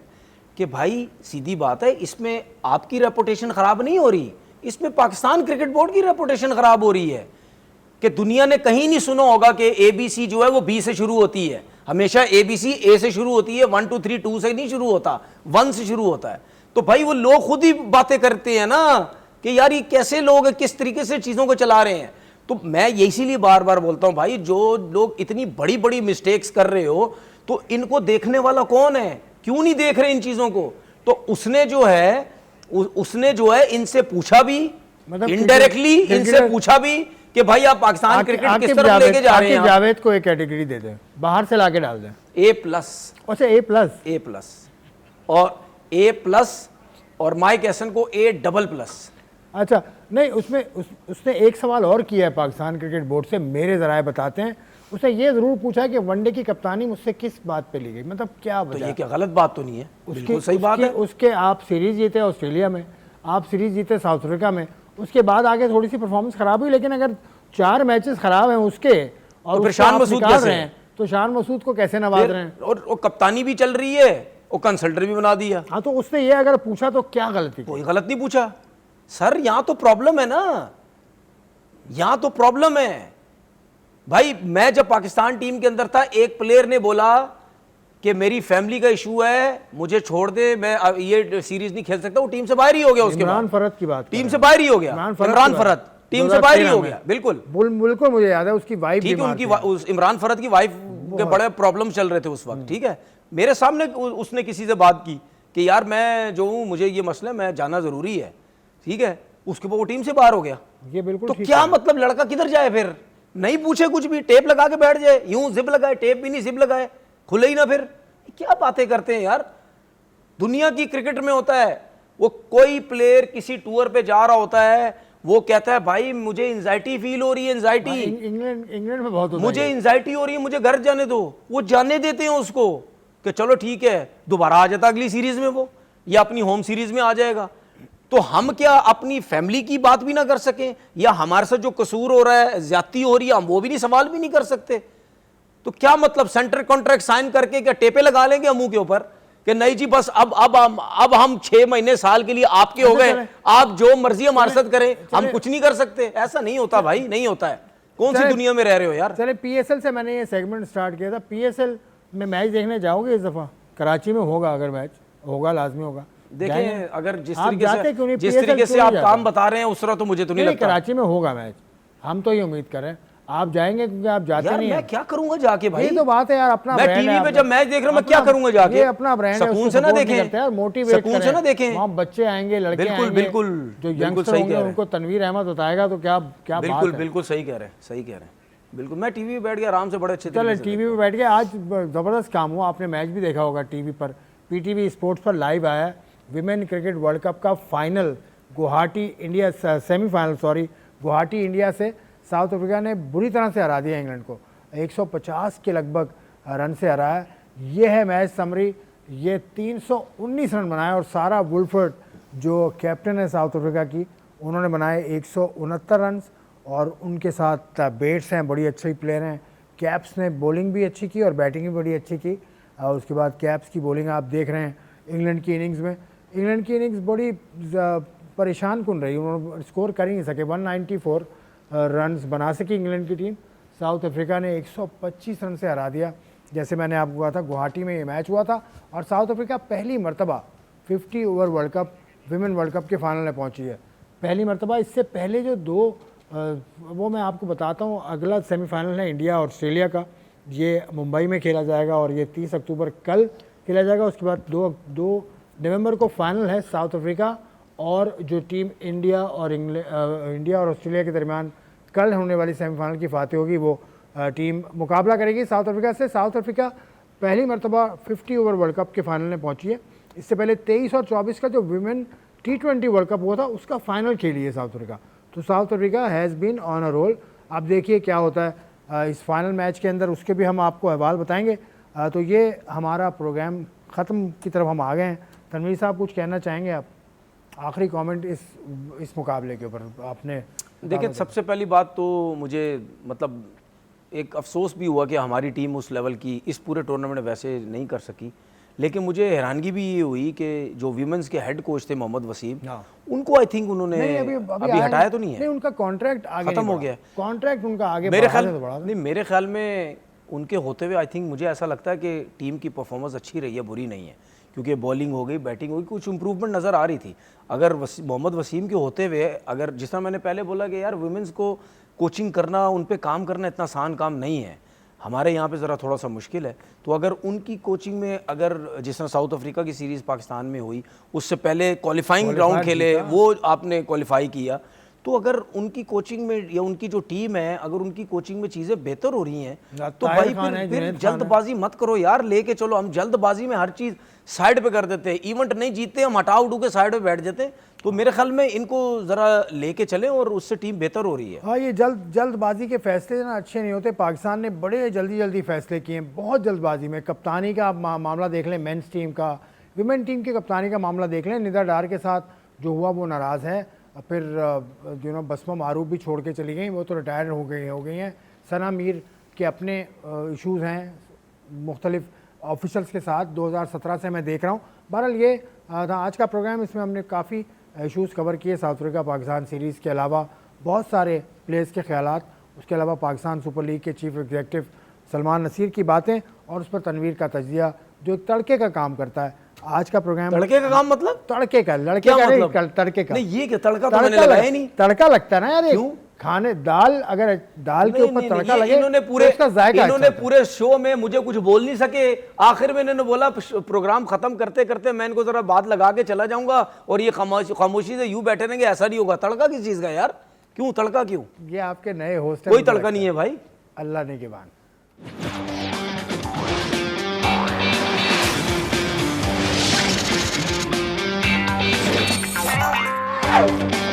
कि भाई सीधी बात है, इसमें आपकी रेपुटेशन खराब नहीं हो रही, इसमें पाकिस्तान क्रिकेट बोर्ड की रेपुटेशन खराब हो रही है कि दुनिया ने कहीं नहीं सुना होगा कि ABC जो है वो B से शुरू होती है। हमेशा ABC A से शुरू होती है, 1 2 3 2 से नहीं शुरू होता, 1 से शुरू होता है। तो भाई वो लोग खुद ही बातें करते हैं ना कि यार ये कैसे लोग किस तरीके से चीज़ों को चला रहे हैं। तो मैं इसीलिए बार बार बोलता हूँ भाई, जो लोग इतनी बड़ी बड़ी मिस्टेक्स कर रहे हो तो इनको देखने वाला कौन है? क्यों नहीं देख रहे इन चीज़ों को? तो उसने जो है इनसे पूछा भी, मतलब इनडायरेक्टली इनसे पूछा भी कि भाई आप पाकिस्तान क्रिकेट किस तरफ लेके जा रहे हैं? जावेद को एक कैटेगरी दे दें, बाहर से लाके डाल दें A+। अच्छा, A+, और A+ और माइक एहसन को A++। अच्छा, नहीं, उसने एक सवाल और किया है पाकिस्तान क्रिकेट बोर्ड से, मेरे ज़राए बताते हैं। उसने ये ज़रूर पूछा कि वनडे की कप्तानी मुझसे किस बात पे ली गई, मतलब क्या वजह? तो ये क्या गलत बात तो नहीं है? बिल्कुल सही बात है। उसके आप सीरीज़ जीते ऑस्ट्रेलिया में, आप सीरीज़ जीते साउथ अफ्रीका में, उसके बाद आगे थोड़ी सी परफॉर्मेंस ख़राब हुई, लेकिन अगर 4 मैचेस ख़राब हैं उसके और तो फिर शान मसूद कैसे रहे हैं, तो शान मसूद को कैसे नवाज रहे हैं? और कप्तानी भी चल रही है और कंसल्टेंट भी बना दिया। हाँ, तो उसने ये अगर पूछा तो क्या गलती? कोई गलत नहीं पूछा सर, यहां तो प्रॉब्लम है ना, यहां तो प्रॉब्लम है भाई। मैं जब पाकिस्तान टीम के अंदर था, एक प्लेयर ने बोला कि मेरी फैमिली का इशू है, मुझे छोड़ दे, मैं ये सीरीज नहीं खेल सकता। वो टीम से बाहर ही हो गया। उसके इमरान फरत की बात, टीम से बाहर ही हो गया। इमरान फरत टीम से बाहर ही हो गया। बिल्कुल बिल्कुल, मुझे याद है उसकी वाइफ, ठीक है, उनकी इमरान फरत की वाइफ के बड़े प्रॉब्लम चल रहे थे उस वक्त, ठीक है। मेरे सामने उसने किसी से बात की कि यार मैं जो हूँ, मुझे ये मसला, मैं जाना जरूरी है, ठीक है। उसके बाद वो टीम से बाहर हो गया। ये बिल्कुल तो क्या मतलब, लड़का किधर जाए फिर? नहीं पूछे कुछ भी, टेप लगा के बैठ जाए, यूं जिप लगाए, टेप भी नहीं जिप लगाए, खुले ही ना, फिर क्या बातें करते हैं यार। दुनिया की क्रिकेट में होता है, वो कोई प्लेयर किसी टूर पे जा रहा होता है, वो कहता है भाई मुझे एंजाइटी फील हो रही है, एंजाइटी, इंग्लैंड में बहुत होता है मुझे एंजाइटी हो रही है, मुझे घर जाने दो। वो जाने देते हैं उसको कि चलो ठीक है, दोबारा आ जाता अगली सीरीज में वो, या अपनी होम सीरीज में आ जाएगा। तो हम क्या अपनी फैमिली की बात भी ना कर सकें, या हमारे साथ जो कसूर हो रहा है, ज्यादती हो रही है, हम वो भी नहीं, सवाल भी नहीं कर सकते? तो क्या मतलब सेंटर कॉन्ट्रैक्ट साइन करके क्या टेपे लगा लेंगे मुंह के ऊपर कि नहीं जी बस अब हम 6 महीने साल के लिए आपके हो गए, आप जो मर्जी हमारे साथ करें, हम कुछ नहीं कर सकते? ऐसा नहीं होता भाई, नहीं होता है। कौन सी दुनिया में रह रहे हो यार। चले पीएसएल से मैंने ये सेगमेंट स्टार्ट किया था। पीएसएल में मैच देखने जाओगे इस दफा? कराची में होगा, अगर मैच होगा लाजमी होगा। देखें अगर जिस तरीके से आप काम बता रहे हैं उस तरह तो मुझे तो नहीं लगता। कराची में होगा मैच, हम तो ये उम्मीद करें आप जाएंगे, क्योंकि आप जाते नहीं हैं। मैं क्या करूंगा जाके भाई, ये तो बात है यार, अपना मैं टीवी पे जब मैच देख रहा हूं मैं क्या करूंगा जाके? ये अपना ब्रांड है, सुकून से ना देखें, मोटिवेट सुकून से ना देखें। वहाँ बच्चे आएंगे, लड़के बिल्कुल आएंगे, बिल्कुल जो बिल्कुल यंगस्टर सही होंगे कह रहे हैं, उनको तनवीर अहमद बताएगा तो क्या क्या बात बिल्कुल है। बिल्कुल सही कह रहे हैं, सही कह रहे हैं, बिल्कुल। मैं टीवी पे बैठ गया आराम से, बड़े अच्छे चलो टीवी पे बैठ के आज जबरदस्त काम हुआ। आपने मैच भी देखा होगा टीवी पर, पीटीवी स्पोर्ट्स पर लाइव आया है। विमेन क्रिकेट वर्ल्ड कप का final Guwahati India, semifinal sorry, Guwahati India से साउथ अफ्रीका ने बुरी तरह से हरा दिया इंग्लैंड को, 150 के लगभग रन से हराया। ये है मैच समरी। ये 319 रन बनाए और सारा वुल्फर्ड जो कैप्टन है साउथ अफ्रीका की, उन्होंने बनाए 169 रन। और उनके साथ बेट्स हैं, बड़ी अच्छे प्लेयर हैं। कैप्स ने बॉलिंग भी अच्छी की और बैटिंग भी बड़ी अच्छी की। और उसके बाद कैप्स की बॉलिंग आप देख रहे हैं इंग्लैंड की इनिंग्स में। इंग्लैंड की इनिंग्स बड़ी परेशान कन रही, उन्होंने स्कोर कर ही नहीं सके। 194 रन्स बना सकी इंग्लैंड की टीम। साउथ अफ्रीका ने 125 रन से हरा दिया। जैसे मैंने आपको कहा था, गुवाहाटी में ये मैच हुआ था और साउथ अफ्रीका पहली मरतबा 50 over world cup, women world cup के फाइनल में पहुंची है, पहली मरतबा। इससे पहले जो दो वो मैं आपको बताता हूँ। अगला सेमीफाइनल है इंडिया और ऑस्ट्रेलिया का, ये मुंबई में खेला जाएगा और ये 30 अक्टूबर कल खेला जाएगा। उसके बाद 2 नवंबर को फाइनल है साउथ अफ्रीका और जो टीम इंडिया और ऑस्ट्रेलिया के दरमियान कल होने वाली सेमीफाइनल की फातेह होगी, वो टीम मुकाबला करेगी साउथ अफ्रीका से। साउथ अफ्रीका पहली मरतबा 50 ओवर वर्ल्ड कप के फाइनल में पहुंची है। इससे पहले 23 और 24 का जो विमेन T20 वर्ल्ड कप हुआ था उसका फाइनल खेली है साउथ अफ्रीका। तो South Africa has been on a roll. आप देखिए क्या होता है इस फाइनल मैच के अंदर, उसके भी हम आपको अहवाल बताएंगे। तो ये हमारा प्रोग्राम ख़त्म की तरफ हम आ गए हैं। तनवीर साहब कुछ कहना चाहेंगे आप? आखिरी कमेंट इस मुकाबले के ऊपर आपने। देखिए सबसे पहली बात तो मुझे मतलब एक अफसोस भी हुआ कि हमारी टीम उस लेवल की इस पूरे टूर्नामेंट में वैसे नहीं कर सकी। लेकिन मुझे हैरानगी भी ये हुई कि जो विमेंस के हेड कोच थे मोहम्मद वसीम, उनको आई थिंक उन्होंने अभी हटाया तो नहीं है। नहीं, उनका कॉन्ट्रैक्ट आगे खत्म हो गया, कॉन्ट्रैक्ट उनका आगे मेरे ख्याल में उनके होते हुए आई थिंक मुझे ऐसा लगता है कि टीम की परफॉर्मेंस अच्छी रही है, बुरी नहीं है। क्योंकि बॉलिंग हो गई, बैटिंग हो गई, कुछ इंप्रूवमेंट नज़र आ रही थी। अगर मोहम्मद वसीम के होते हुए, अगर जिस तरह मैंने पहले बोला कि यार वुमेंस को कोचिंग करना, उन पे काम करना इतना आसान काम नहीं है, हमारे यहाँ पे ज़रा थोड़ा सा मुश्किल है। तो अगर उनकी कोचिंग में, अगर जिस तरह साउथ अफ्रीका की सीरीज़ पाकिस्तान में हुई, उससे पहले क्वालिफाइंग राउंड खेले, वो आपने क्वालिफाई किया, तो अगर उनकी कोचिंग में या उनकी जो टीम है, अगर उनकी कोचिंग में चीज़ें बेहतर हो रही हैं तो भाई फिर जल्दबाजी मत करो यार, लेके चलो। हम जल्दबाजी में हर चीज़ साइड पे कर देते हैं, इवेंट नहीं जीतते हम हटा उठू के साइड पे बैठ जाते हैं। तो मेरे ख्याल में इनको ज़रा लेके चले और उससे टीम बेहतर हो रही है। हाँ, ये जल्दबाजी के फैसले ना अच्छे नहीं होते। पाकिस्तान ने बड़े जल्दी फैसले किए हैं, बहुत जल्दबाजी में। कप्तानी का मामला देख लें, मेंस टीम का, विमेन टीम की कप्तानी का मामला देख लें। निदा डार के साथ जो हुआ वो नाराज़ है। फिर बसमा मारूफ भी छोड़ के चली गई, वो तो रिटायर हो गई हैं। सना मीर के अपने इशूज़ हैं मुख्तलिफ ऑफिशल्स के साथ, 2017 से मैं देख रहा हूँ। बहरहाल ये था आज का प्रोग्राम। इसमें हमने काफ़ी इशूज़ कवर किए, साउथ अफ्रीका पाकिस्तान सीरीज़ के अलावा बहुत सारे प्लेयर्स के ख्यालात, उसके अलावा पाकिस्तान सुपर लीग के चीफ एग्जीक्यूटिव सलमान नसीर की बातें और उस पर तनवीर का तजिया जो एक तड़के का काम करता है। आज का प्रोग्राम तड़के का काम मतलब तड़के का, लड़के का मतलब? तड़के का नहीं, ये क्या तड़का तो मैंने लगाया नहीं। तड़का लगता है ना यार, क्यों खाने दाल, अगर दाल के ऊपर तड़का लगे इन्होंने पूरे शो में मुझे कुछ बोल नहीं सके। आखिर में इन्होंने बोला प्रोग्राम खत्म करते करते मैं इनको जरा बात लगा के चला जाऊंगा और ये खामोशी से यूं बैठे रहेंगे, ऐसा नहीं होगा। तड़का किस चीज का यार? क्यों तड़का क्यों? ये आपके नए होस्ट, कोई तड़का नहीं है भाई, अल्लाह ने के बान। Wow!